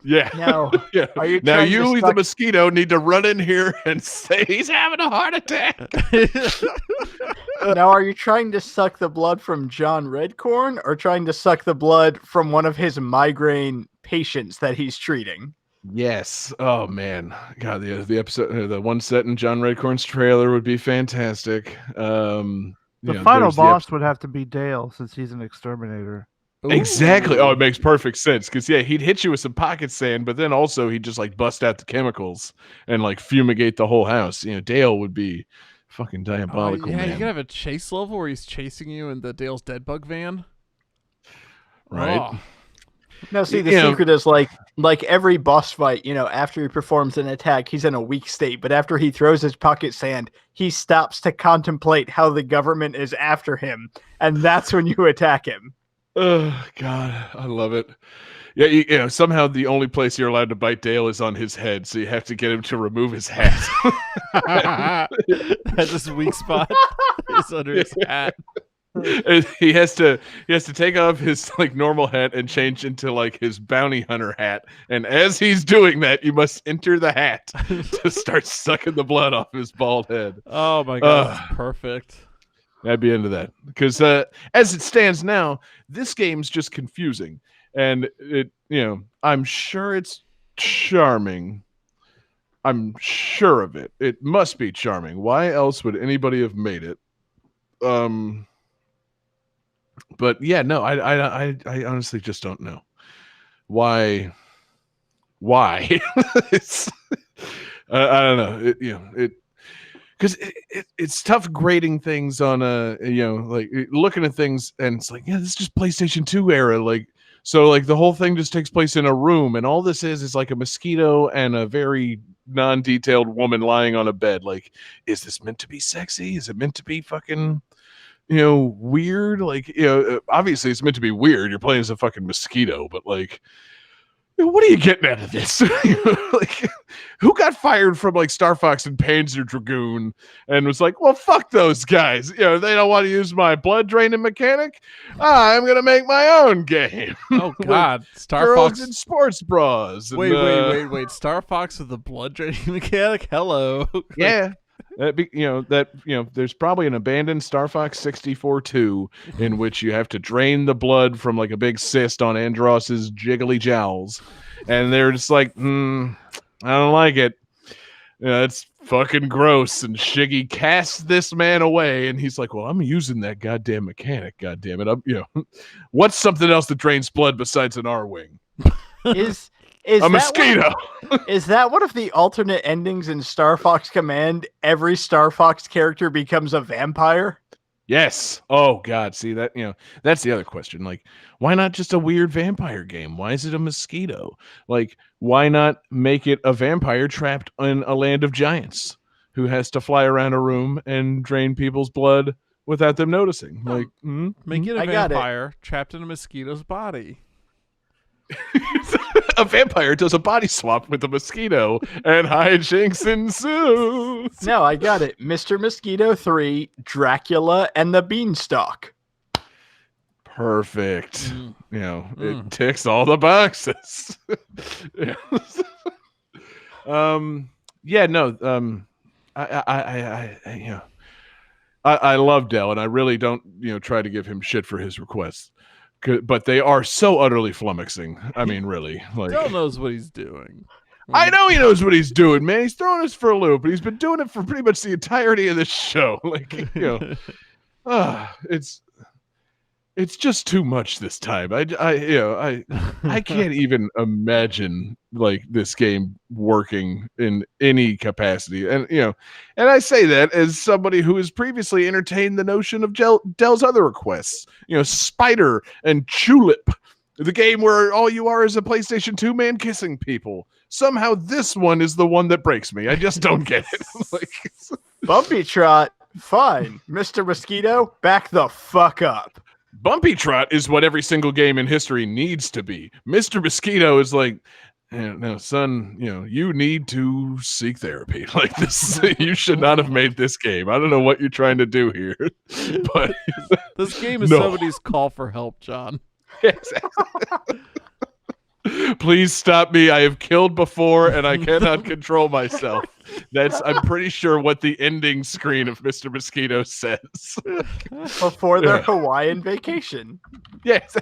Yeah. Now, yeah. Are you now trying you, to the suck- mosquito, need to run in here and say he's having a heart attack. Now, are you trying to suck the blood from John Redcorn or trying to suck the blood from one of his migraine patients that he's treating? Yes. Oh man. God, the episode, the one set in John Redcorn's trailer would be fantastic. The final boss would have to be Dale since he's an exterminator. Exactly. Ooh. Oh, it makes perfect sense because yeah, he'd hit you with some pocket sand, but then also he'd just like bust out the chemicals and like fumigate the whole house. You know, Dale would be fucking diabolical. Yeah, man. you could have a chase level where he's chasing you in the Dale's Dead Bug van. Right. Oh. Now, see, the You know- secret is like every boss fight, after he performs an attack, he's in a weak state. But after he throws his pocket sand, he stops to contemplate how the government is after him. And that's when you attack him. Oh God, I love it. Yeah, you know, somehow the only place you're allowed to bite Dale is on his head, so you have to get him to remove his hat. That's his weak spot. It's under his hat. And he has to take off his like normal hat and change into like his bounty hunter hat. And as he's doing that, you must enter the hat to start sucking the blood off his bald head. Oh my god, that's perfect. I'd be into that because as it stands now, this game's just confusing, and I'm sure it's charming. I'm sure of it. It must be charming. Why else would anybody have made it? But yeah, no, I honestly just don't know why. It's I don't know. Because it's tough grading things on like looking at things and it's like, yeah, this is just PlayStation 2 era. Like, so like the whole thing just takes place in a room and all this is like a mosquito and a very non-detailed woman lying on a bed. Like, is this meant to be sexy? Is it meant to be fucking, weird? Like, obviously it's meant to be weird. You're playing as a fucking mosquito, but like, what are you getting out of this? Like, who got fired from like Star Fox and Panzer Dragoon and was like, well, fuck those guys. They don't want to use my blood draining mechanic. I'm gonna make my own game. Oh god, Star Girls Fox in sports bras. And, Wait. Star Fox with the blood draining mechanic? Hello. Yeah. There's probably an abandoned Star Fox 64-2 in which you have to drain the blood from like a big cyst on Andross's jiggly jowls, and they're just like, I don't like it. It's fucking gross. And Shiggy casts this man away, and he's like, well, I'm using that goddamn mechanic. Goddamn it! What's something else that drains blood besides an R-wing? Is A that mosquito. Is that one of the alternate endings in Star Fox Command? Every Star Fox character becomes a vampire? Yes. Oh God. See that? That's the other question. Like, why not just a weird vampire game? Why is it a mosquito? Like, why not make it a vampire trapped in a land of giants who has to fly around a room and drain people's blood without them noticing? Like, Make it a I got it. vampire trapped in a mosquito's body. a vampire does a body swap with a mosquito and hijinks ensue. No, I got it. Mr. Mosquito 3, Dracula, and the Beanstalk. Perfect. It ticks all the boxes. I love Dell, and I really don't try to give him shit for his requests, but they are so utterly flummoxing. I mean, really, like, Dell knows what he's doing. I know he knows what he's doing, man. He's throwing us for a loop, but he's been doing it for pretty much the entirety of this show. Like, it's just too much this time. I can't even imagine like this game working in any capacity. And and I say that as somebody who has previously entertained the notion of Dell's other requests. Spider and Tulip, the game where all you are is a PlayStation 2 man kissing people. Somehow this one is the one that breaks me. I just don't get it. Like, Bumpy Trot, fine. Mr. Mosquito, back the fuck up. Bumpy Trot is what every single game in history needs to be. Mr. Mosquito is like, no, son, you need to seek therapy. Like this, you should not have made this game. I don't know what you're trying to do here, but This game is No. somebody's call for help, John. exactly. Please stop me. I have killed before and I cannot control myself. I'm pretty sure what the ending screen of Mr. Mosquito says. Before their Yeah. Hawaiian vacation. Yes.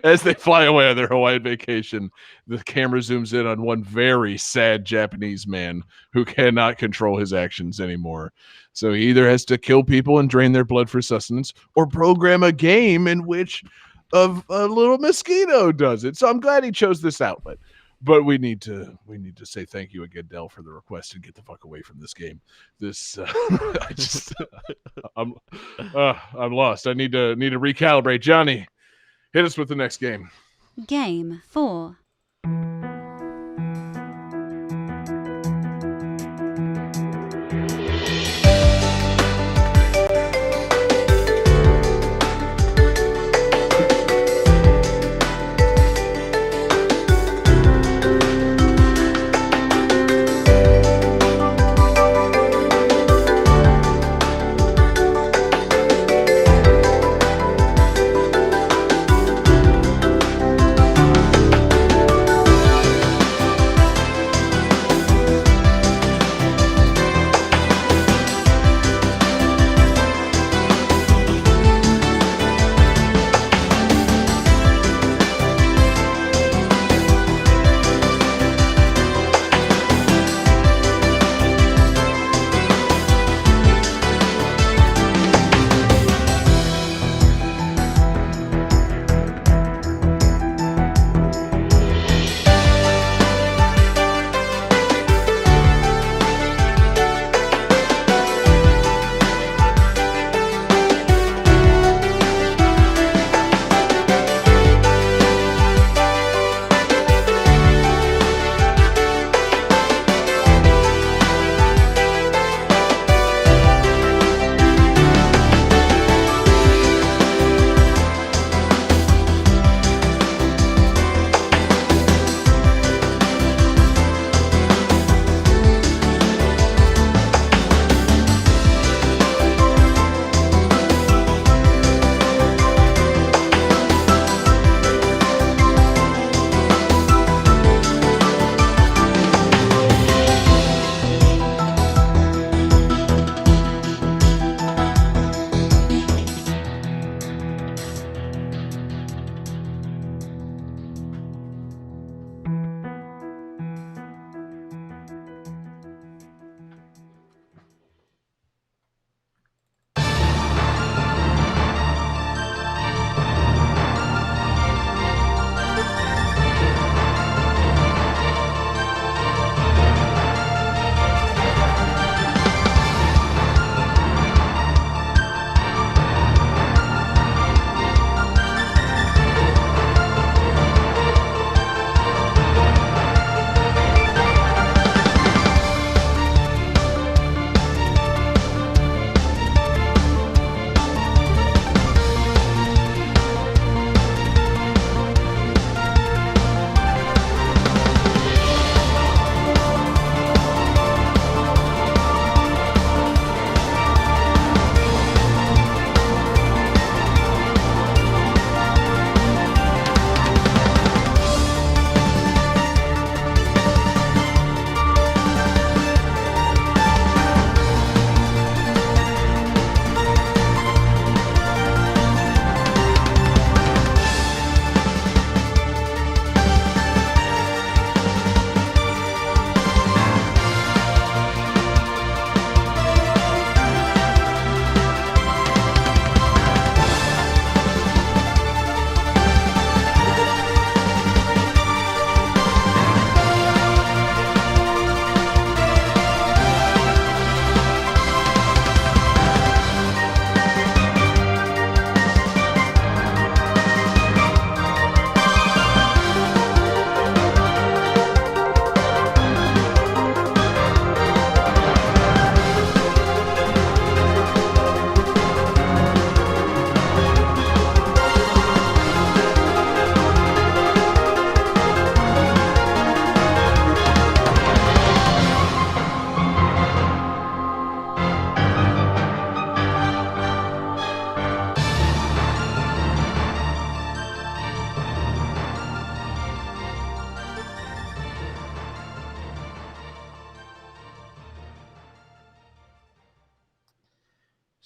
As they fly away on their Hawaiian vacation, the camera zooms in on one very sad Japanese man who cannot control his actions anymore. So he either has to kill people and drain their blood for sustenance, or program a game in which a little mosquito does it. So I'm glad he chose this outlet. But we need to say thank you again, Dell, for the request and get the fuck away from this game. This I'm lost. I need to recalibrate. Johnny, hit us with the next game. Game 4.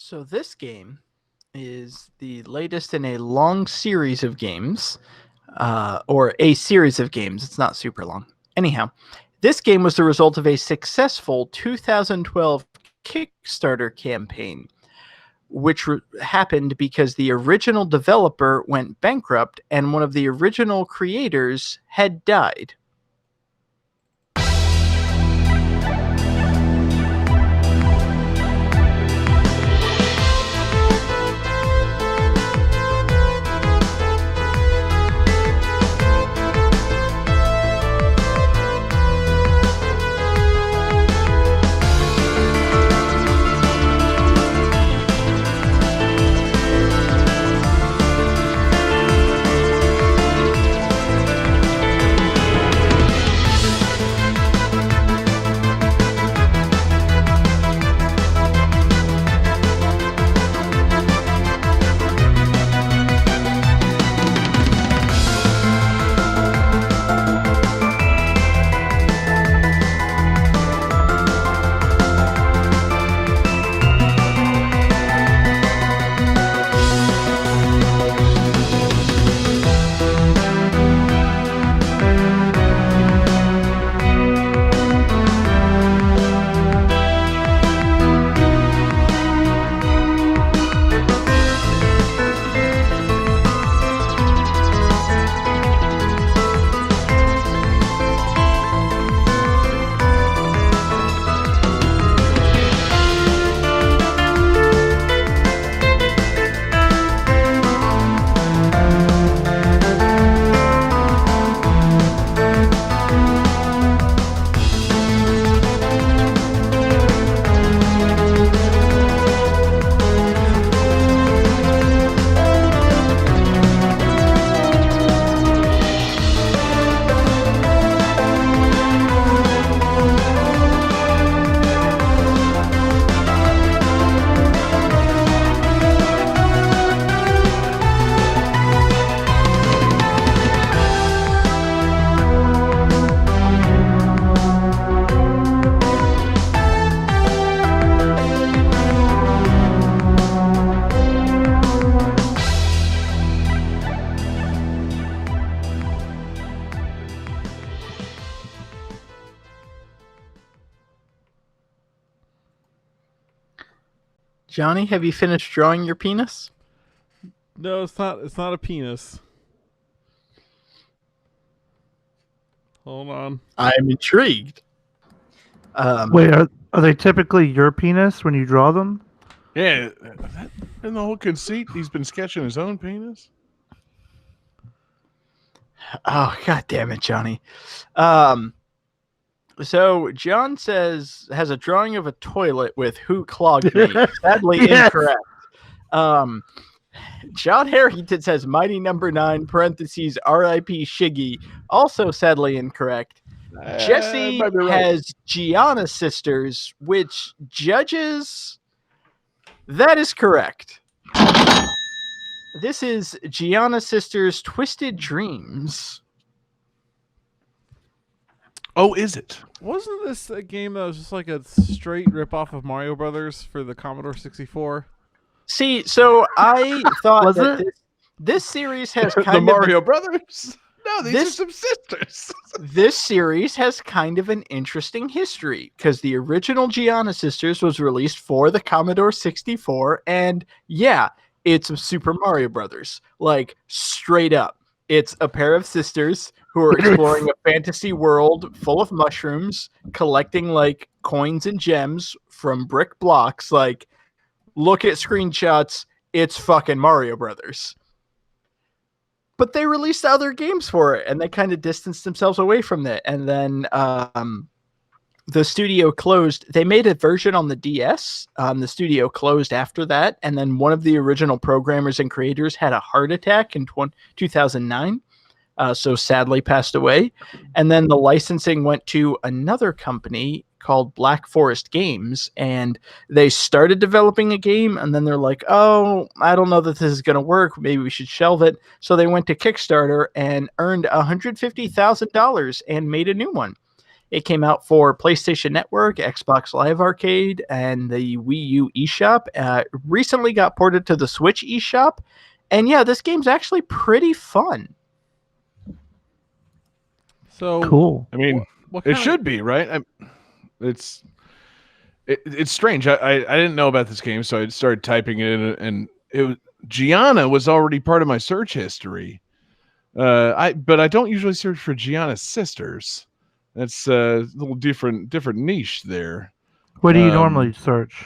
So this game is the latest in a long series of games, or a series of games. It's not super long. Anyhow, this game was the result of a successful 2012 Kickstarter campaign, which happened because the original developer went bankrupt and one of the original creators had died. Johnny, have you finished drawing your penis? No, it's not. It's not a penis. Hold on. I'm intrigued. Wait, are they typically your penis when you draw them? Yeah, and the whole conceit, he's been sketching his own penis. Oh, god damn it, Johnny. So John has a drawing of a toilet with "Who clogged me?" Sadly Yes. incorrect. John Harrington says "Mighty Number 9" parentheses R.I.P. Shiggy, also sadly incorrect. Jesse might be right. has Gianna Sisters, which judges. That is correct. This is Gianna Sisters' Twisted Dreams. Oh, is it? Wasn't this a game that was just like a straight ripoff of Mario Brothers for the Commodore 64? See, so I thought Was that it? this series has The kind of Mario Brothers? No, these This- are some sisters. this series has kind of an interesting history because the original Gianna Sisters was released for the Commodore 64, and yeah, it's Super Mario Brothers, like straight up. It's a pair of sisters who are exploring a fantasy world full of mushrooms, collecting like coins and gems from brick blocks. Like, look at screenshots. It's fucking Mario Brothers. But they released other games for it, and they kind of distanced themselves away from it. And then the studio closed. They made a version on the DS. The studio closed after that, and then one of the original programmers and creators had a heart attack in 2009. So sadly passed away. And then the licensing went to another company called Black Forest Games, and they started developing a game, and then they're like, oh, I don't know that this is going to work. Maybe we should shelve it. So they went to Kickstarter and earned $150,000 and made a new one. It came out for PlayStation Network, Xbox Live Arcade, and the Wii U eShop. Recently got ported to the Switch eShop. And yeah, this game's actually pretty fun. So Cool. I mean, what it kind should be, right? It's strange. I didn't know about this game, so I started typing it in, and it was, Gianna was already part of my search history. But I don't usually search for Gianna's sisters. That's a little different niche there. What do you normally search?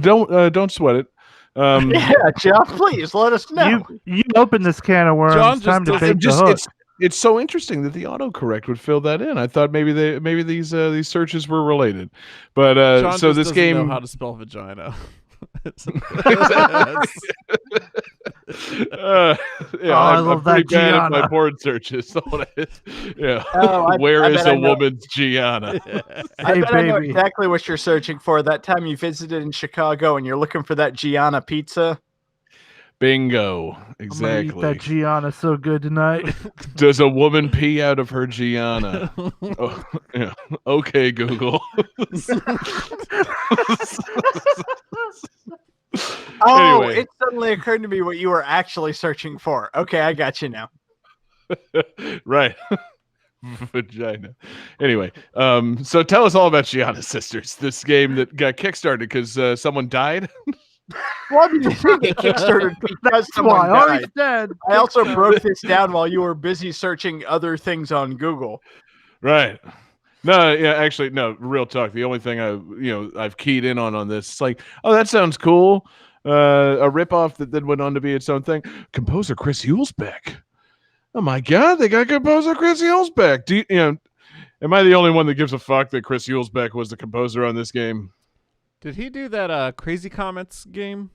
Don't sweat it. Yeah, John, please let us know. You open this can of worms. John It's time to just bake the hook. It's so interesting that the autocorrect would fill that in. I thought maybe these searches were related, but John so just this doesn't game know how to spell vagina. Yeah, I I'm love pretty that bad at my Gianna. porn searches. Yeah, Oh, where I is bet I a know. woman's Gianna? I Hey, bet I know baby. exactly what you're searching for. That time you visited in Chicago and you're looking for that Gianna pizza. Bingo, I'm gonna eat exactly. that Gianna so good tonight. Does a woman pee out of her Gianna? Oh, yeah. Okay, Google. Oh, Anyway. it suddenly occurred to me what you were actually searching for. Okay, I got you now. Right. Vagina. Anyway, so tell us all about Gianna's Sisters, this game that got kickstarted because someone died. Well, I didn't get kickstarted because That's someone why. Oh, died. he's dead. I also broke this down while you were busy searching other things on Google. Right. No, yeah, actually, no, real talk. The only thing I've keyed in on this, it's like, oh, that sounds cool. A ripoff that then went on to be its own thing. Composer Chris Hulsbeck. Oh my God, they got composer Chris Hulsbeck. Am I the only one that gives a fuck that Chris Hulsbeck was the composer on this game? Did he do that Crazy Comments game?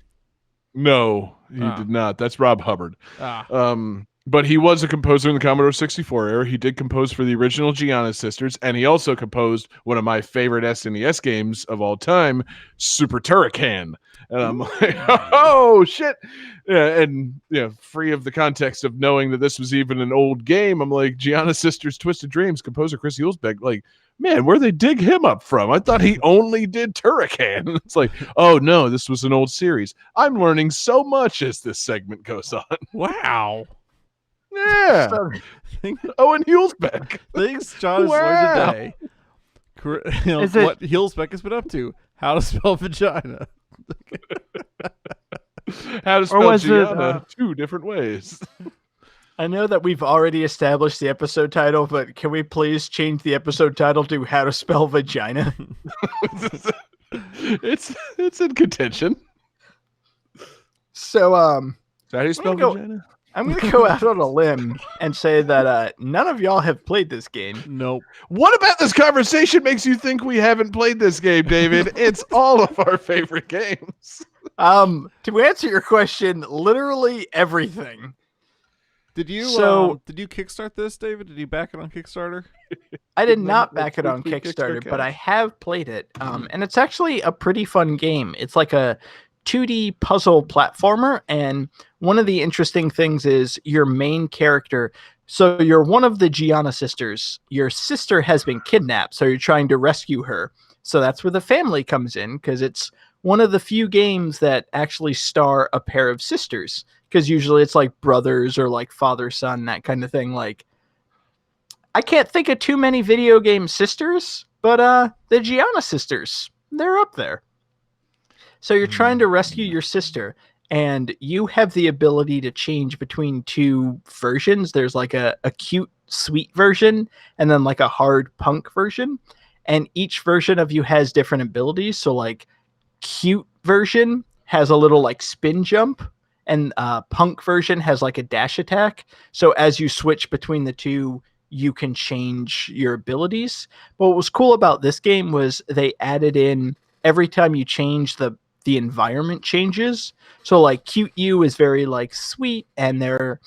No, he Ah. did not. That's Rob Hubbard. Ah, But he was a composer in the Commodore 64 era. He did compose for the original Gianna Sisters, and he also composed one of my favorite SNES games of all time, Super Turrican. And I'm like, oh shit! Yeah, and free of the context of knowing that this was even an old game, I'm like, Gianna Sisters, Twisted Dreams, composer Chris Hulsbeck. Like, man, where they dig him up from? I thought he only did Turrican. It's like, oh no, this was an old series. I'm learning so much as this segment goes on. wow. Yeah. So, Owen Hulsbeck. Things John has Wow. learned today. Is it- What Hulsbeck has been up to. How to spell vagina. How to Or spell was it, Gianna two different ways. I know that we've already established the episode title, but can we please change the episode title to How to Spell Vagina? It's in contention. So, Is that how you spell go- vagina? I'm going to go out on a limb and say that none of y'all have played this game. Nope. What about this conversation makes you think we haven't played this game, David? It's all of our favorite games. To answer your question, literally everything. Did you kickstart this, David? Did you back it on Kickstarter? I did Didn't not that back it on quickly Kickstarter, Kickstarter but cash? I have played it. And it's actually a pretty fun game. It's like a 2D puzzle platformer, and one of the interesting things is your main character. So you're one of the Gianna sisters. Your sister has been kidnapped, so you're trying to rescue her. So that's where the family comes in, because it's one of the few games that actually star a pair of sisters, because usually it's like brothers or like father son, that kind of thing. Like, I can't think of too many video game sisters, but the Gianna sisters, they're up there. So you're trying to rescue your sister, and you have the ability to change between two versions. There's like a cute, sweet version, and then like a hard punk version. And each version of you has different abilities. So like cute version has a little like spin jump, and punk version has like a dash attack. So as you switch between the two, you can change your abilities. But what was cool about this game was they added in every time you change the environment changes. So like Cute You is very like sweet, and there are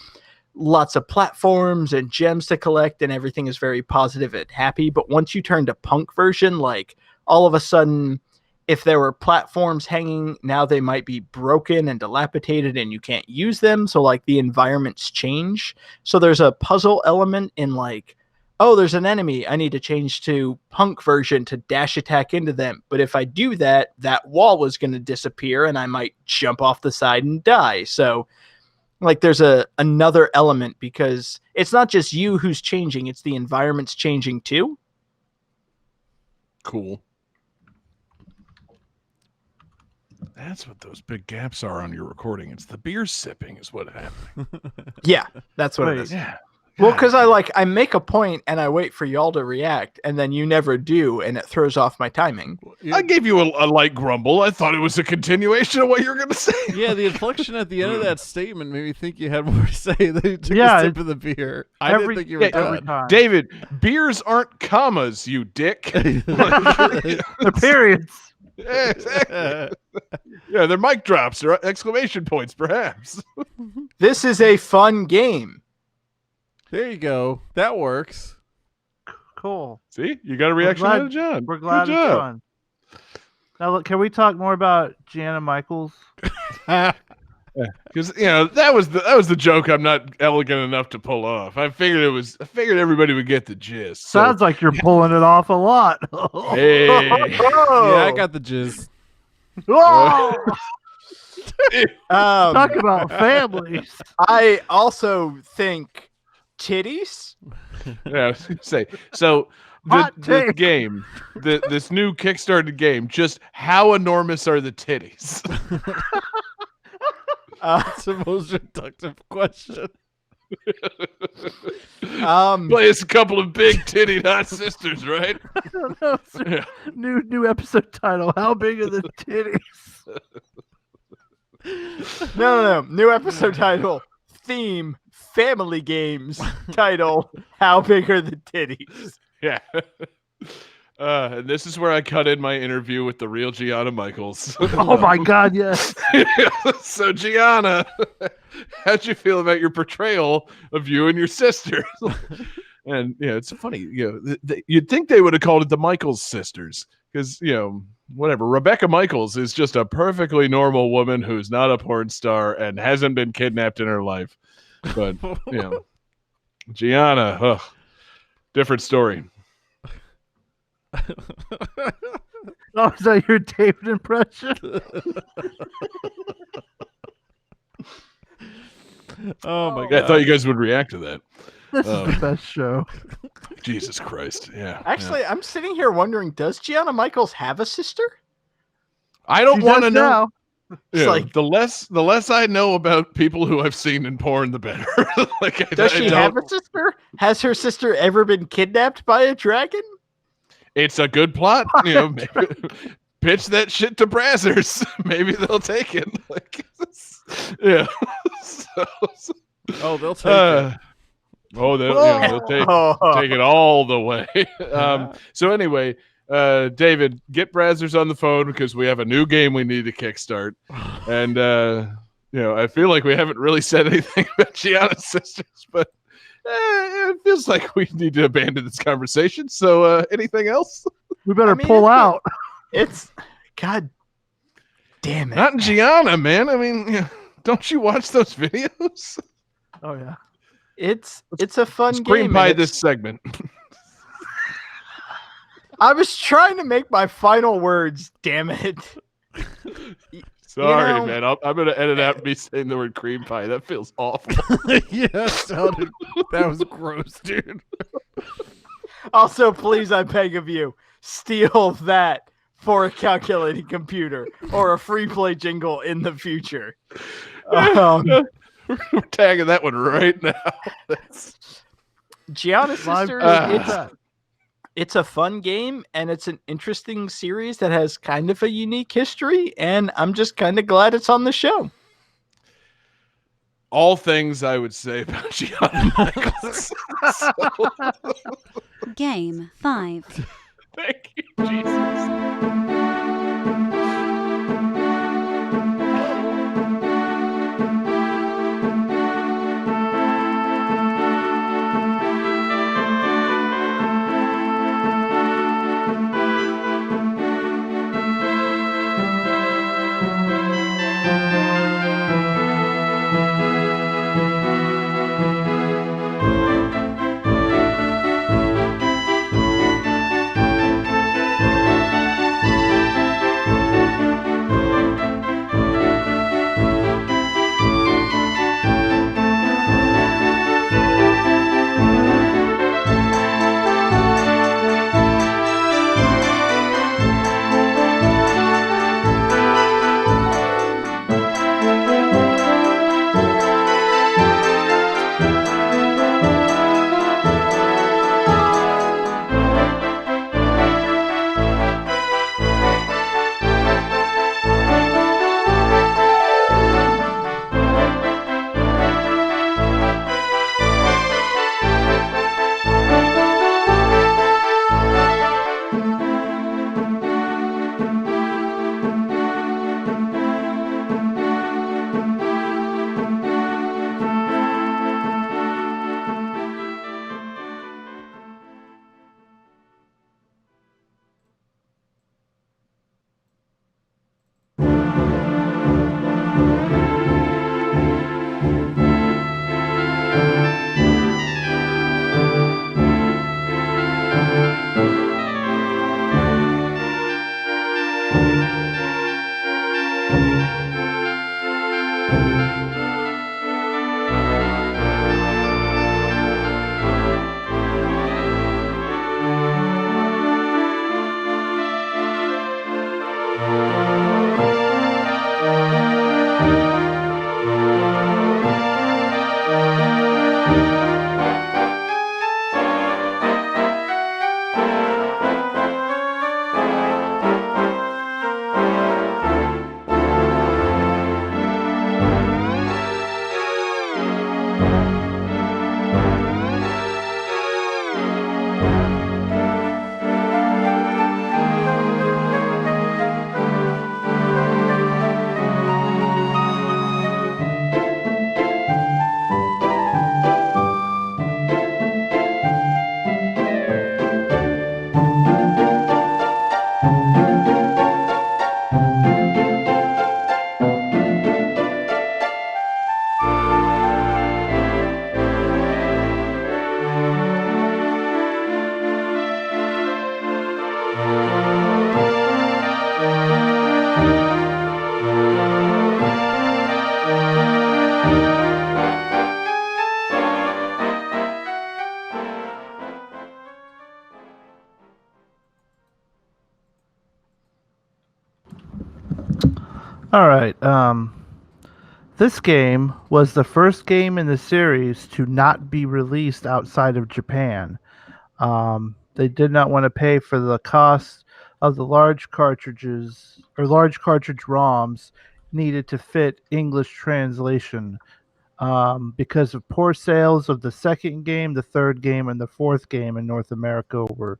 lots of platforms and gems to collect, and everything is very positive and happy. But once you turn to punk version, like all of a sudden, if there were platforms hanging, now they might be broken and dilapidated and you can't use them. So like the environments change. So there's a puzzle element in like, oh, there's an enemy. I need to change to punk version to dash attack into them. But if I do that, that wall is going to disappear and I might jump off the side and die. So like there's another element because it's not just you who's changing, it's the environment's changing too. Cool. That's what those big gaps are on your recording. It's the beer sipping is what happened. Yeah, that's what it Wait. is. Yeah. Well, because I make a point and I wait for y'all to react, and then you never do, and it throws off my timing. I gave you a light grumble. I thought it was a continuation of what you were going to say. Yeah, the inflection at the end of that statement made me think you had more to say. That you took Yeah, a sip of the beer. I didn't Every, think you were every done. time. David, beers aren't commas, you dick. The periods. Yeah, exactly. Yeah, they're mic drops or exclamation points, perhaps. This is a fun game. There you go. That works. Cool. See, you got a reaction glad- out of John. We're glad Good it's job. fun. Now, look, can we talk more about Gianna Michaels? Because that was the joke. I'm not elegant enough to pull off. I figured everybody would get the gist. So, Sounds like you're pulling it off a lot. hey, Yeah, I got the jizz. Oh, talk Um, about families. I also think titties. yeah, I was gonna say. So Hot the take. game, this new Kickstarter game, just how enormous are the titties? It's the most reductive question. Play us a couple of big titty hot sisters, right? Yeah. New episode title. How big are the titties? No. New episode title. Theme. Family games. Title. How big are the titties? Yeah. And this is where I cut in my interview with the real Gianna Michaels. Oh my God! Yes. So Gianna, how'd you feel about your portrayal of you and your sister? And it's funny. You'd think they would have called it the Michaels sisters because whatever. Rebecca Michaels is just a perfectly normal woman who's not a porn star and hasn't been kidnapped in her life. But Gianna, different story. Oh, is that your David impression? Oh my I god! thought you guys would react to that. This is the best show. Jesus Christ. Yeah. Actually, I'm sitting here wondering, does Gianna Michaels have a sister? I don't She want to does know. now. It's like- the less I know about people who I've seen in porn, the better. Does she have a sister? Has her sister ever been kidnapped by a dragon? It's a good plot. Maybe, pitch that shit to Brazzers. Maybe they'll take it. Yeah. Oh, they'll take it. They'll take it all the way. So anyway, David, get Brazzers on the phone because we have a new game we need to kickstart. And I feel like we haven't really said anything about Gianna's sisters, but it feels like we need to abandon this conversation. So anything else? We better I mean, pull out. It's God damn it. Not in Gianna, man. I mean, don't you watch those videos? Oh yeah. It's a fun Scream game. by and it's- this segment. I was trying to make my final words, damn it. Sorry, know- man. I'm going to edit out me saying the word cream pie. That feels awful. Yeah, that was gross, dude. Also, please, I beg of you, steal that for a calculating computer or a free play jingle in the future. We're tagging that one right now. Gianna Live Sisters, chat. it's a fun game and it's an interesting series that has kind of a unique history, and I'm just kind of glad it's on the show. All things I would say about Gianna Michaels. Game 5. Thank you, Jesus. All right. This game was the first game in the series to not be released outside of Japan. They did not want to pay for the cost of the large cartridges or large cartridge ROMs needed to fit English translation. Because of poor sales of the second game, the third game, and the fourth game in North America were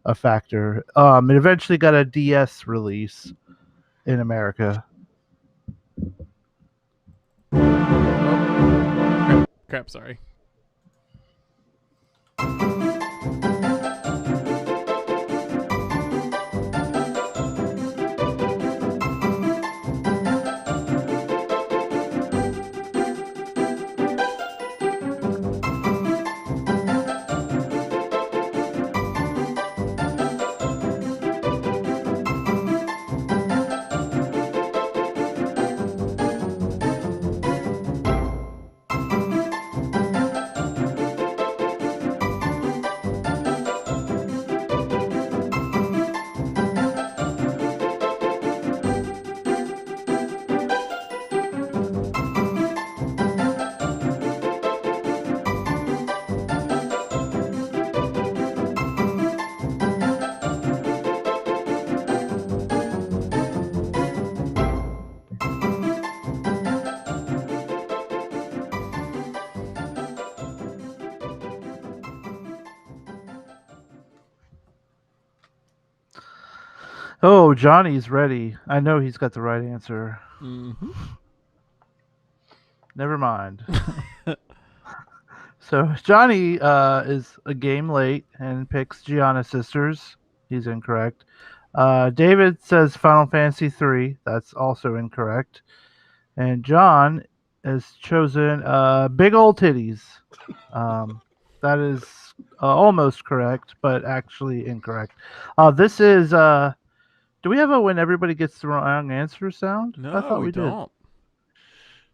a factor. It eventually got a DS release in America. Crap, sorry. Oh, Johnny's ready. I know he's got the right answer. Mm-hmm. Never mind. So Johnny is a game late and picks Gianna Sisters. He's incorrect. David says Final Fantasy III. That's also incorrect. And John has chosen Big Old Titties. That is almost correct, but actually incorrect. This is... do we have a when everybody gets the wrong answer sound? No, I thought we did. don't.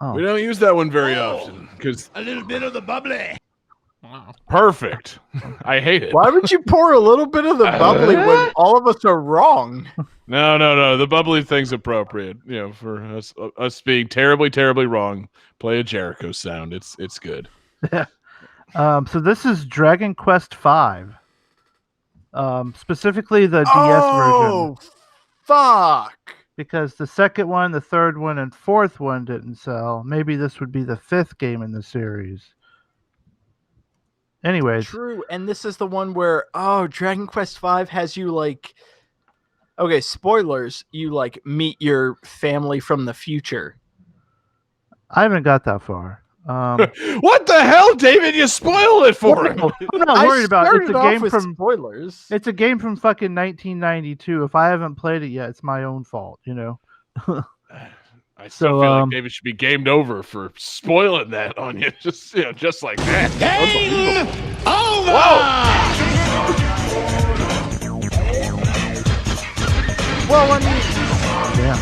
Oh. We don't use that one very often because A little bit of the bubbly. Wow. perfect. I hate it. Why would you pour a little bit of the bubbly when all of us are wrong? No. The bubbly thing's appropriate. You know, for us being terribly, terribly wrong. Play a Jericho sound. It's good. So this is Dragon Quest V. Specifically the DS version. Oh, fuck. Because the second one, the third one, and fourth one didn't sell. Maybe this would be the fifth game in the series. Anyways, True, and this is the one where Dragon Quest V has you like, okay, spoilers. You like meet your family from the future. I haven't got that far. What the hell, David? You spoiled it for him. I'm not worried about it. It's a started off game with from spoilers. It's a game from fucking 1992. If I haven't played it yet, it's my own fault, you know. I still So, feel like David should be gamed over for spoiling that on you, just like that. Game over! Well, I mean, Yeah.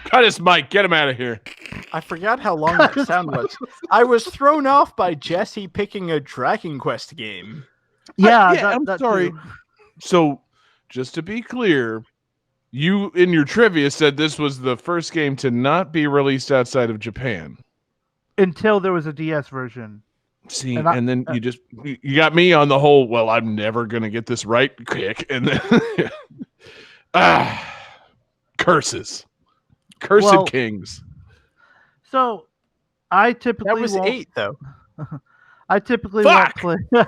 Cut his mic. Get him out of here. I forgot how long that sound was. I was thrown off by Jesse picking a Dragon Quest game. Yeah, I'm that sorry. too. So, just to be clear, you in your trivia said this was the first game to not be released outside of Japan. Until there was a DS version. See, And I- and then you got me on the whole, well, I'm never gonna get this right kick, and then curses. Cursed Well, kings. So, I typically That was won't, 8, though. I typically Fuck! won't play.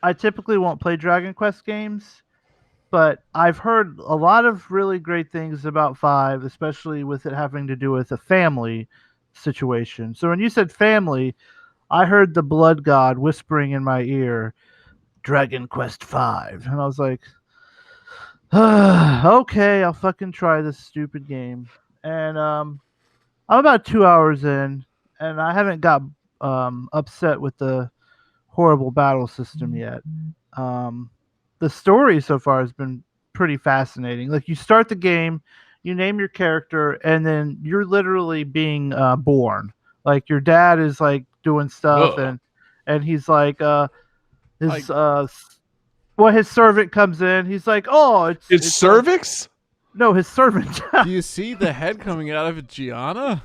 I typically won't play Dragon Quest games, but I've heard a lot of really great things about 5, especially with it having to do with a family situation. So when you said family, I heard the blood god whispering in my ear, Dragon Quest 5, and I was like, okay, I'll fucking try this stupid game. And I'm about 2 hours in, and I haven't got upset with the horrible battle system yet. The story so far has been pretty fascinating. Like, you start the game, you name your character, and then you're literally being born. Like, your dad is like doing stuff, Ugh. and he's like Well, his servant comes in. He's like, "Oh, It's cervix. no, his servant." Do you see the head coming out of it, Gianna?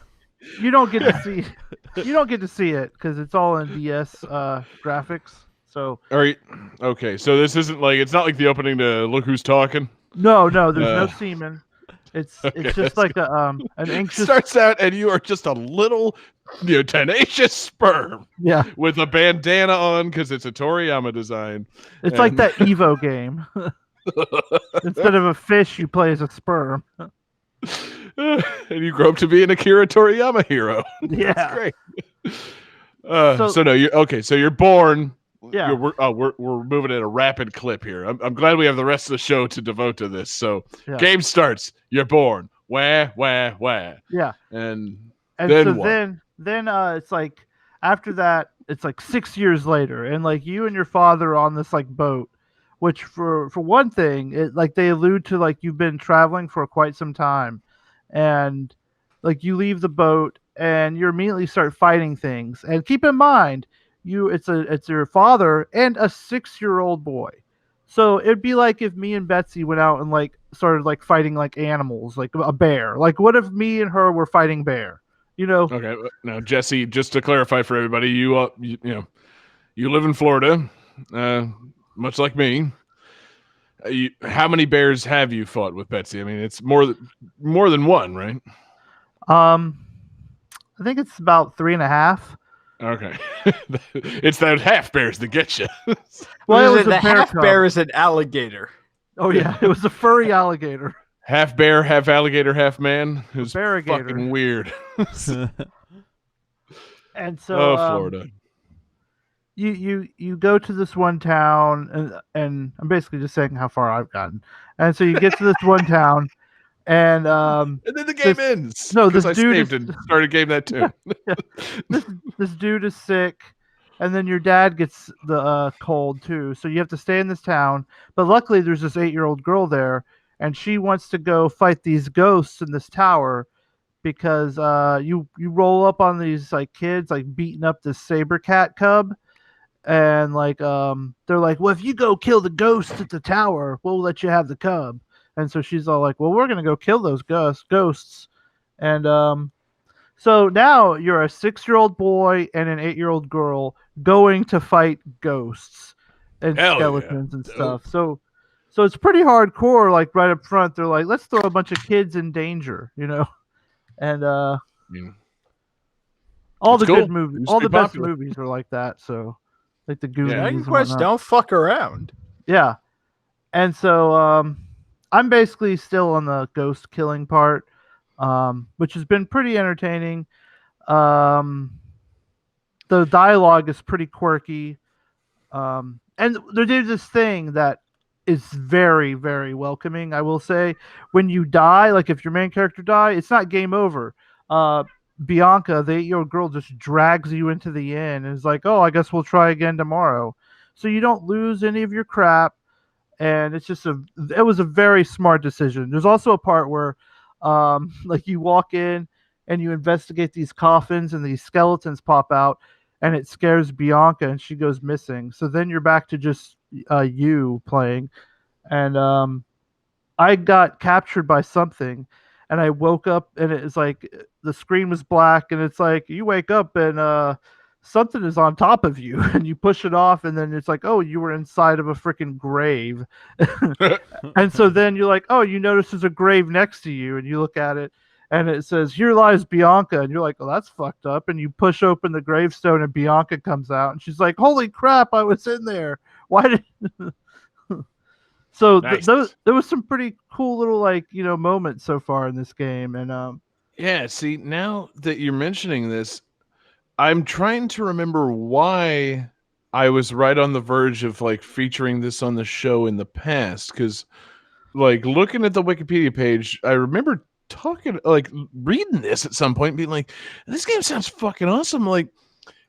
You don't get to see. You don't get to see it because it's all in DS graphics. So All right. Okay. So this isn't like it's not like the opening to Look Who's Talking. no, there's no Uh, semen. It's okay, just that's like an anxious. Starts out and you are just a little, tenacious sperm Yeah, with a bandana on because it's a Toriyama design. it's like And- that Evo game. Instead of a fish, you play as a sperm. And you grow up to be an Akira Toriyama hero. Yeah. That's great. So- So no, you're okay. So you're born. Yeah. We're moving at a rapid clip here. I'm glad we have the rest of the show to devote to this. So Yeah. game starts. You're born. Wah. Yeah. And And then so what? then it's like after that, it's like 6 years later, and like you and your father are on this like boat, which for one thing, it like they allude to like you've been traveling for quite some time, and like you leave the boat and you immediately start fighting things. And keep in mind, it's your father and a 6-year-old boy. So it'd be like if me and Betsy went out and like started like fighting like animals, like a bear. Like what if me and her were fighting bear? You know? Okay, now Jesse, just to clarify for everybody, you live in Florida, much like me. How many bears have you fought with Betsy? I mean, it's more than one, right? I think it's about 3.5. Okay, it's that half bears that get you. Well, it was the a bear half cub. bear is an alligator. Oh yeah, it was a furry alligator. Half bear, half alligator, half man. It was Barrigator. fucking weird. And so Florida. you go to this one town, and I'm basically just saying how far I've gotten. And so you get to this one town, and And then the game this- ends. no, 'cause this I dude saved is- and started game that too. this dude is sick, and then your dad gets the cold too. So you have to stay in this town. But luckily, there's this 8-year-old girl there, and she wants to go fight these ghosts in this tower because you roll up on these like kids like beating up this saber cat cub, and like they're like, well, if you go kill the ghosts at the tower, we'll let you have the cub. And so she's all like, well, we're gonna go kill those ghosts, and so now you're a 6-year-old boy and an 8-year-old girl going to fight ghosts and Hell yeah. skeletons and stuff. So it's pretty hardcore. Like right up front, they're like, let's throw a bunch of kids in danger, and mean, all it's the cool. good movies, It's all the pretty best popular. movies are like that. So like the Goonies. Dragon and Quest whatnot. don't fuck around. Yeah. And so I'm basically still on the ghost killing part, which has been pretty entertaining. The dialogue is pretty quirky. And they do this thing that is very, very welcoming, I will say. When you die, like if your main character die, it's not game over. Bianca, the 8-year-old girl, just drags you into the inn and is like, oh, I guess we'll try again tomorrow. So you don't lose any of your crap. And it's just it was a very smart decision. There's also a part where like you walk in and you investigate these coffins and these skeletons pop out and it scares Bianca and she goes missing. So then you're back to just you playing. And I got captured by something and I woke up and it's like the screen was black and it's like you wake up and something is on top of you and you push it off and then it's like, oh, you were inside of a freaking grave. And so then you're like, oh, you notice there's a grave next to you and you look at it and it says, here lies Bianca. And you're like, oh, that's fucked up. And you push open the gravestone and Bianca comes out and she's like, holy crap, I was in there. Why did So Nice. there was some pretty cool little like, moments so far in this game. And Yeah, see, now that you're mentioning this, I'm trying to remember why I was right on the verge of like featuring this on the show in the past. Because, like, looking at the Wikipedia page, I remember reading this at some point, and being like, "This game sounds fucking awesome!" Like,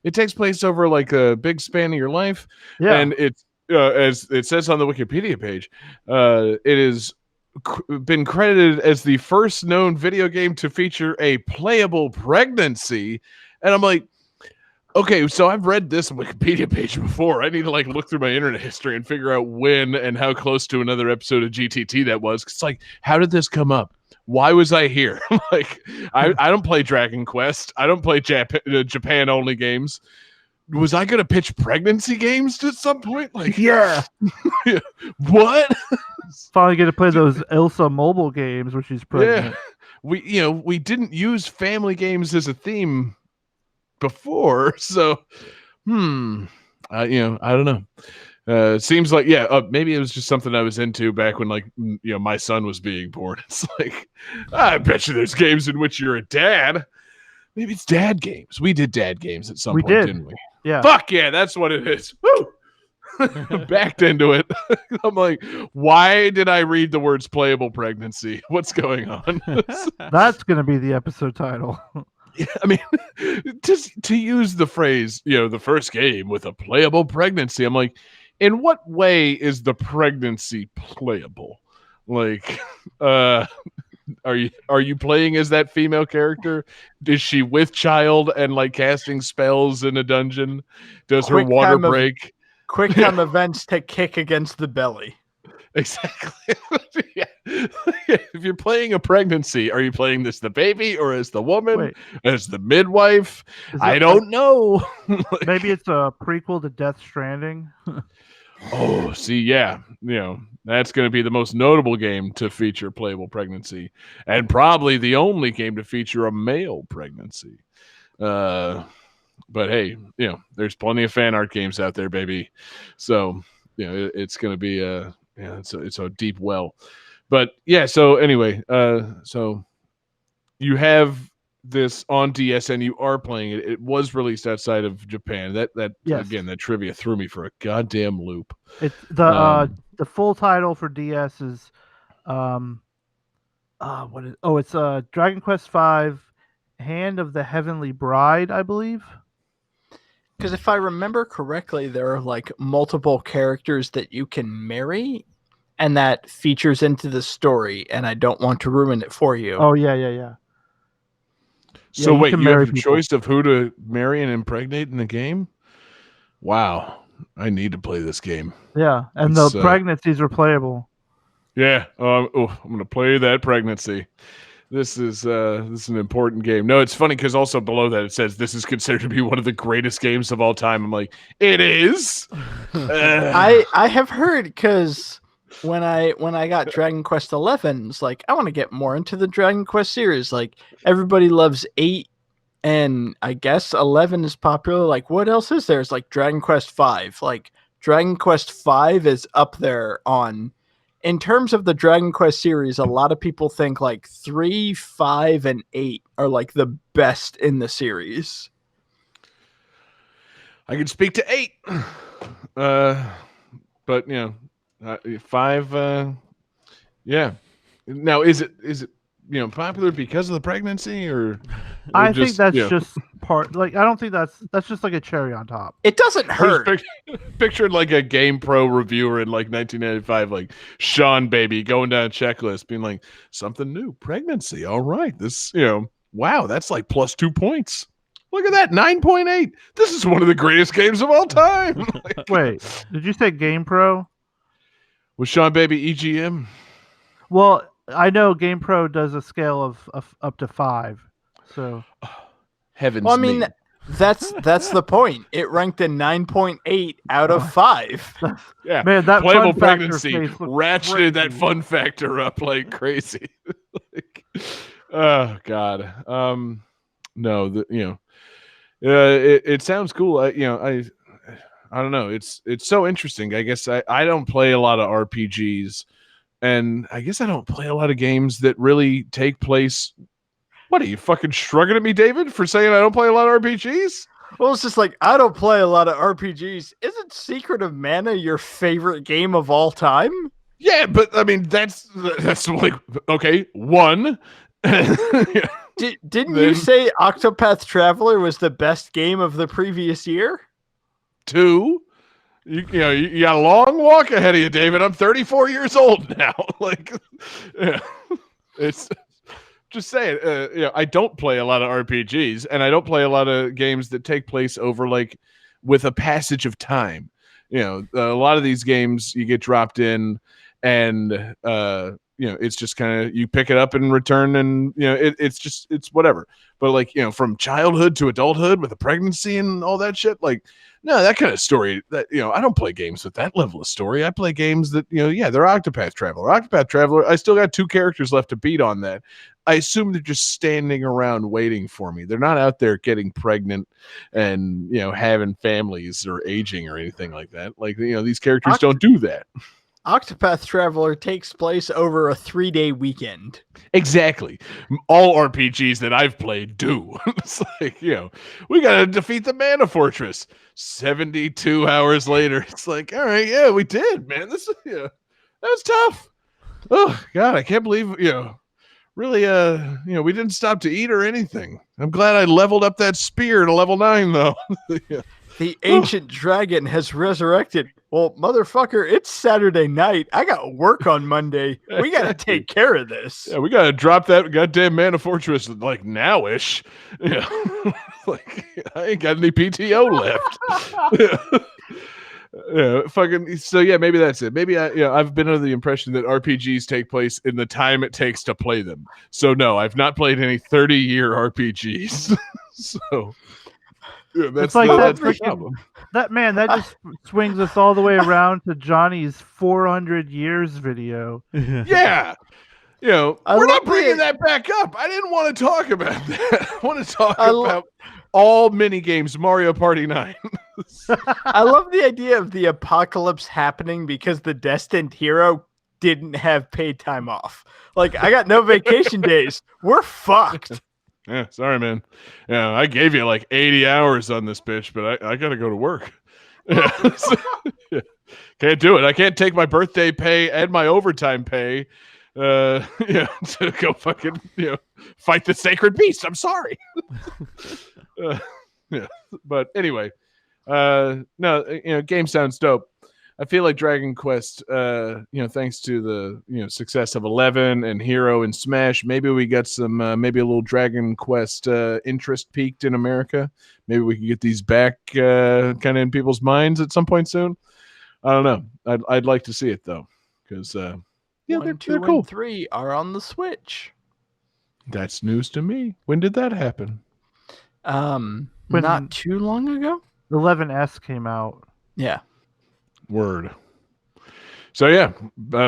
it takes place over like a big span of your life, yeah. and it's as it says on the Wikipedia page, it is been credited as the first known video game to feature a playable pregnancy. And I'm like, Okay, so I've read this Wikipedia page before. I need to like look through my internet history and figure out when and how close to another episode of GTT that was. It's like, how did this come up? Why was I here? Like, I don't play Dragon Quest. I don't play Japan only games. Was I gonna pitch pregnancy games at some point? Like, Yeah. what? Finally get to play those Elsa mobile games where she's pregnant. Yeah, we didn't use family games as a theme before, so I don't know. It seems like maybe it was just something I was into back when my son was being born. It's like, I bet you there's games in which you're a dad. Maybe it's dad games. We did dad games at some point, didn't we? Yeah. Fuck yeah, that's what it is. Woo! Backed into it. I'm like, why did I read the words playable pregnancy? What's going on? That's going to be the episode title. Yeah, I mean, just to use the phrase, the first game with a playable pregnancy. I'm like, in what way is the pregnancy playable? Like, are you playing as that female character? Is she with child and like casting spells in a dungeon? Does her water break? Quick time events to kick against the belly. Exactly. Yeah. If you're playing a pregnancy, are you playing this the baby or as the woman? Wait. As the midwife? I it don't know. Maybe it's a prequel to Death Stranding. Oh, see, yeah. That's going to be the most notable game to feature playable pregnancy, and probably the only game to feature a male pregnancy. But hey, there's plenty of fan art games out there, baby. So, it's going to be it's a deep well. But yeah, so anyway, so you have this on DS and you are playing it. It was released outside of Japan. That Yes. Again, that trivia threw me for a goddamn loop. It's the full title for DS is it's Dragon Quest V Hand of the Heavenly Bride, I believe. Because if I remember correctly, there are like multiple characters that you can marry, and that features into the story, and I don't want to ruin it for you. Oh yeah. So you wait, can you have marry a people. choice of who to marry and impregnate in the game? Wow. I need to play this game. Yeah, and It's, the pregnancies are playable. Yeah. I'm going to play that pregnancy. This is an important game. No, it's funny because also below that it says this is considered to be one of the greatest games of all time. I'm like, it is. I have heard, because when I got Dragon Quest 11, it's like, I want to get more into the Dragon Quest series. Like, everybody loves 8, and I guess 11 is popular. Like, what else is there? It's like Dragon Quest 5. Like, Dragon Quest 5 is up there on... In terms of the Dragon Quest series, a lot of people think like 3, 5, and 8 are like the best in the series. I can speak to 8. But 5 yeah. Now is it popular because of the pregnancy or I think that's just part. Like, I don't think that's just like a cherry on top. It doesn't hurt. Pictured like a GamePro reviewer in like 1995, like Sean Baby going down a checklist, being like, something new, pregnancy. All right, this wow, that's like plus 2 points. Look at that, 9.8. This is one of the greatest games of all time. Wait, did you say GamePro? Was Sean Baby EGM? Well, I know GamePro does a scale of up to 5. So Heavens. Well, I mean, me. that's the point. It ranked a 9.8 out of 5. Yeah, man, that playable fun factor pregnancy face looks ratcheted that crazy. fun factor up like crazy. Oh God. No, it sounds cool. I don't know. It's so interesting. I guess I don't play a lot of RPGs, and I guess I don't play a lot of games that really take place. What are you fucking shrugging at me, David, for saying I don't play a lot of RPGs? Well, it's just like, I don't play a lot of RPGs. Isn't Secret of Mana your favorite game of all time? Yeah, but I mean that's like okay, one. Didn't you say Octopath Traveler was the best game of the previous year? 2. You got a long walk ahead of you, David. I'm 34 years old now. Like, yeah. It's just saying, I don't play a lot of RPGs, and I don't play a lot of games that take place over like with a passage of time. A lot of these games you get dropped in, and it's just kind of you pick it up and return, and it's whatever. But like from childhood to adulthood with a pregnancy and all that shit, like no, that kind of story. That I don't play games with that level of story. I play games that they're Octopath Traveler. Octopath Traveler. I still got 2 characters left to beat on that. I assume they're just standing around waiting for me. They're not out there getting pregnant and having families or aging or anything like that. Like these characters don't do that. Octopath Traveler takes place over a 3-day weekend. Exactly. All RPGs that I've played do. It's like, we got to defeat the Mana Fortress. 72 hours later, it's like, all right, yeah, we did, man. This that was tough. Oh, God, I can't believe, really, we didn't stop to eat or anything. I'm glad I leveled up that spear to level 9, though. Yeah. The ancient dragon has resurrected. Well, motherfucker, it's Saturday night. I got work on Monday. We got to take care of this. Yeah, we got to drop that goddamn Mana Fortress like now-ish. Yeah. Like, I ain't got any PTO left. Fucking. So yeah, maybe that's it. Maybe I've been under the impression that RPGs take place in the time it takes to play them. So no, I've not played any 30-year RPGs. So. Yeah, that's like that's that problem. That just swings us all the way around to Johnny's 400 years video. Yeah. We're not bringing that back up. I didn't want to talk about that. I want to talk about all mini games, Mario Party 9. I love the idea of the apocalypse happening because the destined hero didn't have paid time off. Like, I got no vacation days. We're fucked. Yeah, sorry, man. Yeah, I gave you like 80 hours on this bitch, but I got to go to work. Yeah. Can't do it. I can't take my birthday pay and my overtime pay to go fucking, fight the sacred beast. I'm sorry. Yeah. But anyway, no, game sounds dope. I feel like Dragon Quest, thanks to the success of 11 and Hero and Smash, maybe we got some maybe a little Dragon Quest interest peaked in America. Maybe we can get these back kind of in people's minds at some point soon. I don't know. I'd like to see it though, because One, they're 2, cool. and 3 are on the Switch. That's news to me. When did that happen? Not too long ago. 11S came out. Yeah. Word. So yeah,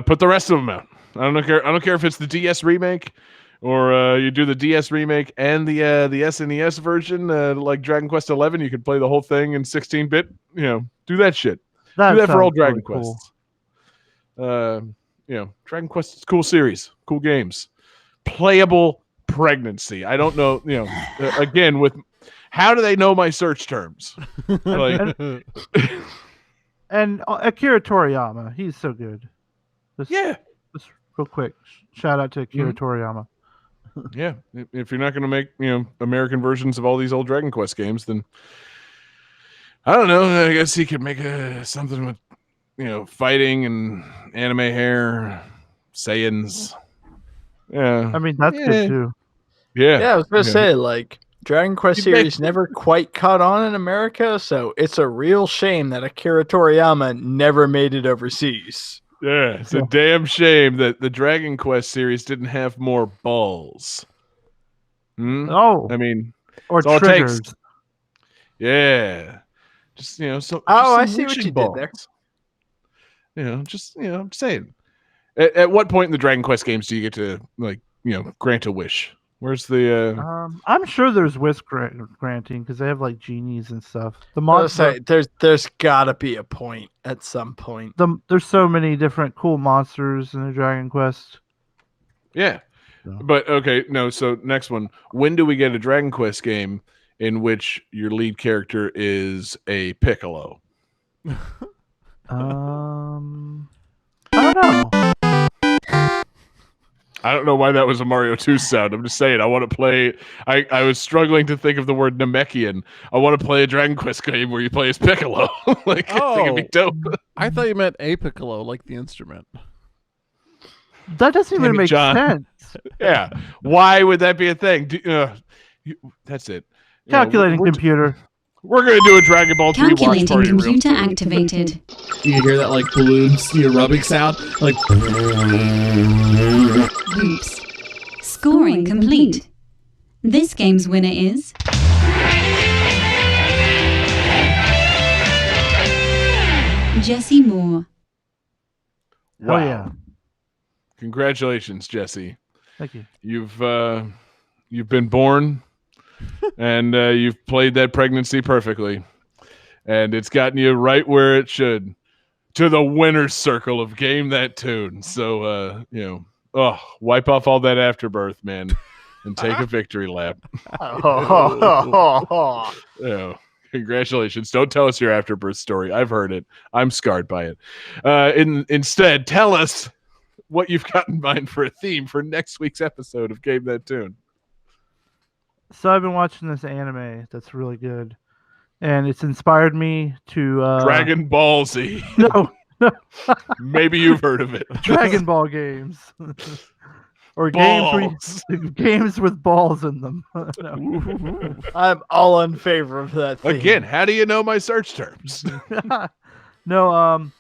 put the rest of them out. I don't care if it's the DS remake or you do the DS remake and the SNES version, like Dragon Quest 11. You could play the whole thing in 16-bit. Do that shit. Do that for all Dragon Quests. Dragon Quest is a cool series, cool games, playable pregnnakey. I don't know. Again, with how do they know my search terms? Like. And Akira Toriyama, he's so good. Just real quick, shout out to Akira Toriyama. Yeah, if you're not going to make American versions of all these old Dragon Quest games, then I don't know. I guess he could make something with fighting and anime hair, Saiyans. Yeah, I mean that's good too. Yeah, I was gonna say like. Dragon Quest series never quite caught on in America, so it's a real shame that Akira Toriyama never made it overseas. Yeah, it's a damn shame that the Dragon Quest series didn't have more balls. Oh, I mean, or triggers. Yeah, just so. I see what you did there. I'm saying. At what point in the Dragon Quest games do you get to grant a wish? Where's the? I'm sure there's wish granting because they have like genies and stuff. There's gotta be a point at some point. There's so many different cool monsters in the Dragon Quest. Yeah, but okay, no. So next one, when do we get a Dragon Quest game in which your lead character is a Piccolo? I don't know. I don't know why that was a Mario 2 sound. I'm just saying, I want to play. I was struggling to think of the word Namekian. I want to play a Dragon Quest game where you play as Piccolo. I think it'd be dope. I thought you meant a piccolo, like the instrument. That doesn't even Damn it, make John. sense. Yeah. Why would that be a thing? That's it. You know, Calculating computer. We're going to do a Dragon Ball 3 watch Calculating party real computer soon. activated. You hear that like balloons, rubbing sound? Like Oops. Scoring complete. This game's winner is Jesse Moore. Oh Wow. yeah. Congratulations, Jesse. Thank you. You've been born and you've played that pregnancy perfectly. And it's gotten you right where it should, to the winner's circle of Game That Tune. So wipe off all that afterbirth, man, and take a victory lap. Congratulations. Don't tell us your afterbirth story. I've heard it. I'm scarred by it. Instead, tell us what you've got in mind for a theme for next week's episode of Game That Tune. So I've been watching this anime that's really good, and it's inspired me to Dragon Ball Z. No, Maybe you've heard of it. Dragon Ball games. Or Balls. games with balls in them. No. I'm all in favor of that thing. Again, how do you know my search terms? No, I've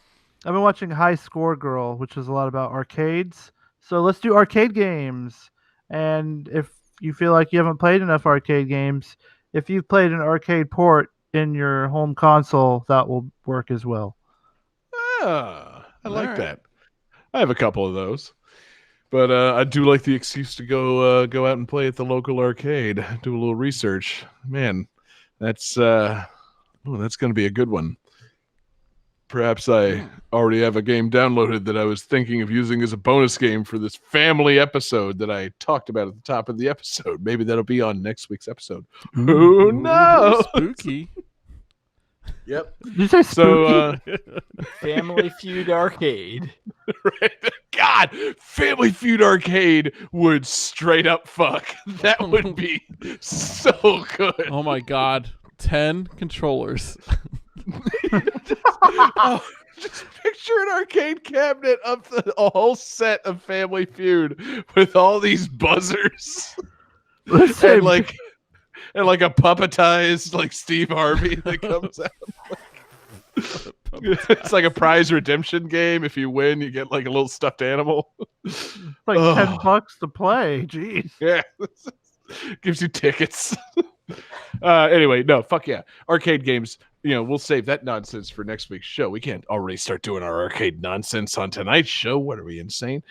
been watching High Score Girl, which is a lot about arcades. So let's do arcade games. And if you feel like you haven't played enough arcade games, if you've played an arcade port in your home console, that will work as well. I like Alright. that. I have a couple of those. But I do like the excuse to go out and play at the local arcade, do a little research. Man, that's going to be a good one. Perhaps I already have a game downloaded that I was thinking of using as a bonus game for this family episode that I talked about at the top of the episode. Maybe that'll be on next week's episode. Who knows? Spooky. Yep. Did you say spooky? So, Family Feud Arcade. right? God, Family Feud Arcade would straight up fuck. That would be so good. Oh my god. 10 controllers. Oh, just picture an arcade cabinet of a whole set of Family Feud with all these buzzers Let's say and like a puppetized like Steve Harvey that comes out. It's like a prize redemption game. If you win, you get like a little stuffed animal. like Oh. $10 to play. Jeez. Yeah. Gives you tickets. Anyway, no, fuck yeah. Arcade games, we'll save that nonsense for next week's show. We can't already start doing our arcade nonsense on tonight's show. What are we, insane?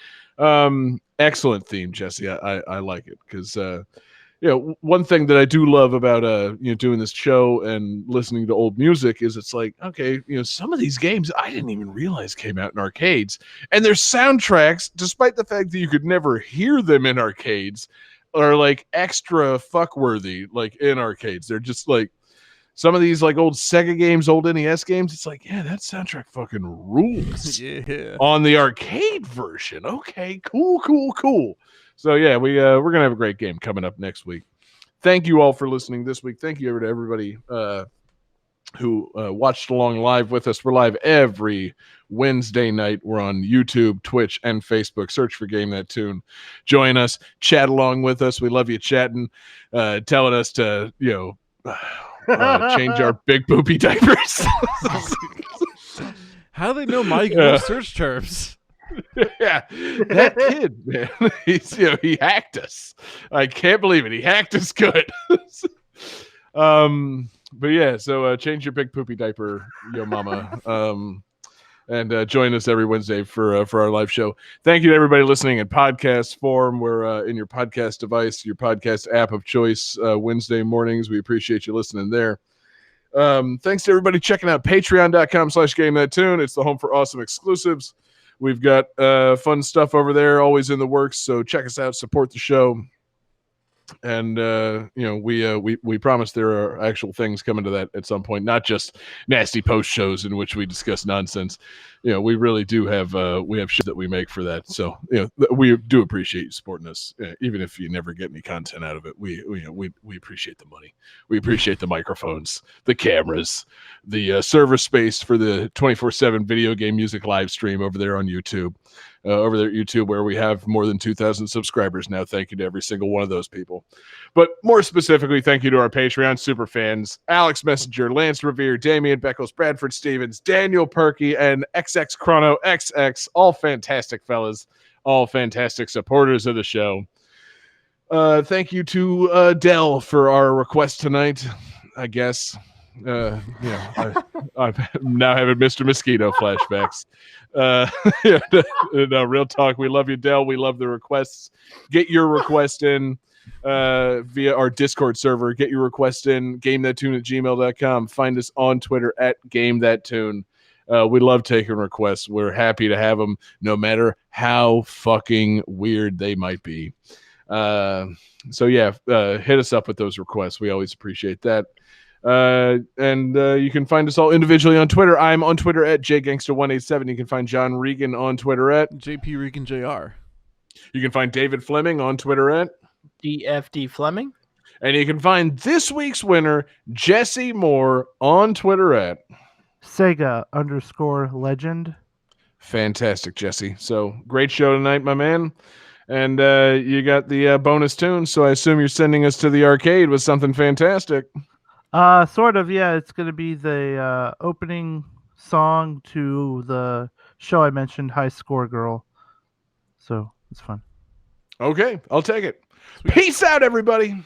Excellent theme, Jesse. I like it because one thing that I do love about doing this show and listening to old music is it's like, okay, some of these games I didn't even realize came out in arcades, and their soundtracks, despite the fact that you could never hear them in arcades, are like extra fuckworthy, like in arcades. They're just like some of these like old Sega games, old NES games. It's like, yeah, that soundtrack fucking rules. Yeah. On the arcade version. Okay, cool. So yeah, we're gonna have a great game coming up next week. Thank you all for listening this week. Thank you to everybody who watched along live with us. We're live every Wednesday night. We're on YouTube, Twitch, and Facebook. Search for Game That Tune. Join us, chat along with us. We love you chatting, telling us to change our big poopy diapers. How do they know my Google search terms? Yeah, that kid, man, he hacked us. I can't believe it. He hacked us good. But yeah, so change your big poopy diaper, yo mama, and join us every Wednesday for our live show. Thank you to everybody listening in podcast form. We're in your podcast device, your podcast app of choice, Wednesday mornings. We appreciate you listening there. Thanks to everybody checking out patreon.com/GameThatTune. It's the home for awesome exclusives. We've got fun stuff over there, always in the works. So check us out, support the show, and we promise there are actual things coming to that at some point, not just nasty post shows in which we discuss nonsense. We really do have we have shit that we make for that. So we do appreciate you supporting us, even if you never get any content out of it. We appreciate the money. We appreciate the microphones, the cameras, the server space for the 24/7 video game music live stream over there on YouTube. over there at YouTube, where we have more than 2,000 subscribers now. Thank you to every single one of those people. But more specifically, thank you to our Patreon super fans, Alex Messenger, Lance Revere, Damian Beckles, Bradford Stevens, Daniel Perky, and XX Chrono XX, all fantastic fellas, all fantastic supporters of the show. Thank you to Dell for our request tonight, I guess. I'm now having Mr. Mosquito flashbacks. No, real talk. We love you, Dell. We love the requests. Get your request in via our Discord server. Get your request in gamethattune@gmail.com. Find us on Twitter at GameThatTune. We love taking requests. We're happy to have them, no matter how fucking weird they might be. So yeah, hit us up with those requests. We always appreciate that. And you can find us all individually on Twitter. I'm on Twitter at JGangster187. You can find John Regan on Twitter at JP Regan Jr. You can find David Fleming on Twitter at DFD Fleming. And you can find this week's winner, Jesse Moore, on Twitter at Sega_legend. Fantastic, Jesse. So great show tonight, my man. And you got the bonus tune, so I assume you're sending us to the arcade with something fantastic. Sort of, yeah. It's going to be the opening song to the show I mentioned, High Score Girl. So it's fun. Okay, I'll take it. Sweet. Peace out, everybody.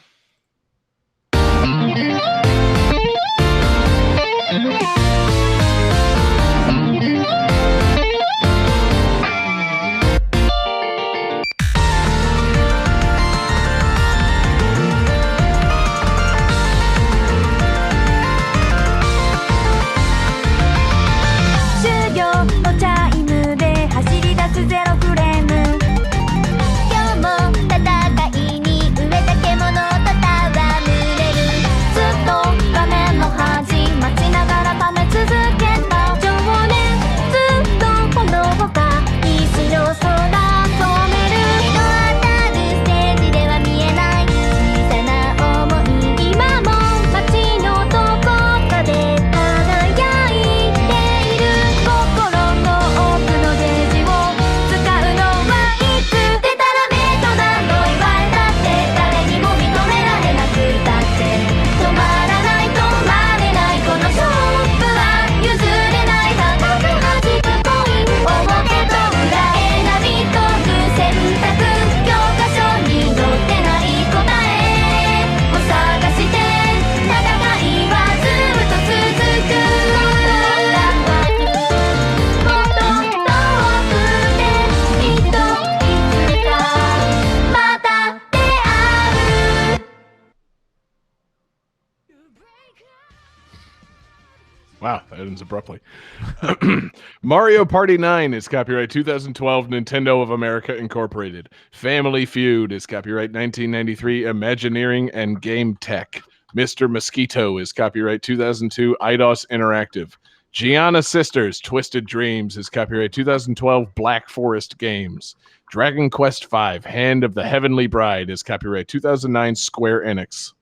Wow, that ends abruptly. Mario Party 9 is copyright 2012 Nintendo of America Incorporated. Family Feud is copyright 1993 Imagineering and Game Tech. Mr. Mosquito is copyright 2002 Eidos Interactive. Gianna Sisters Twisted Dreams is copyright 2012 Black Forest Games. Dragon Quest V Hand of the Heavenly Bride is copyright 2009 Square Enix.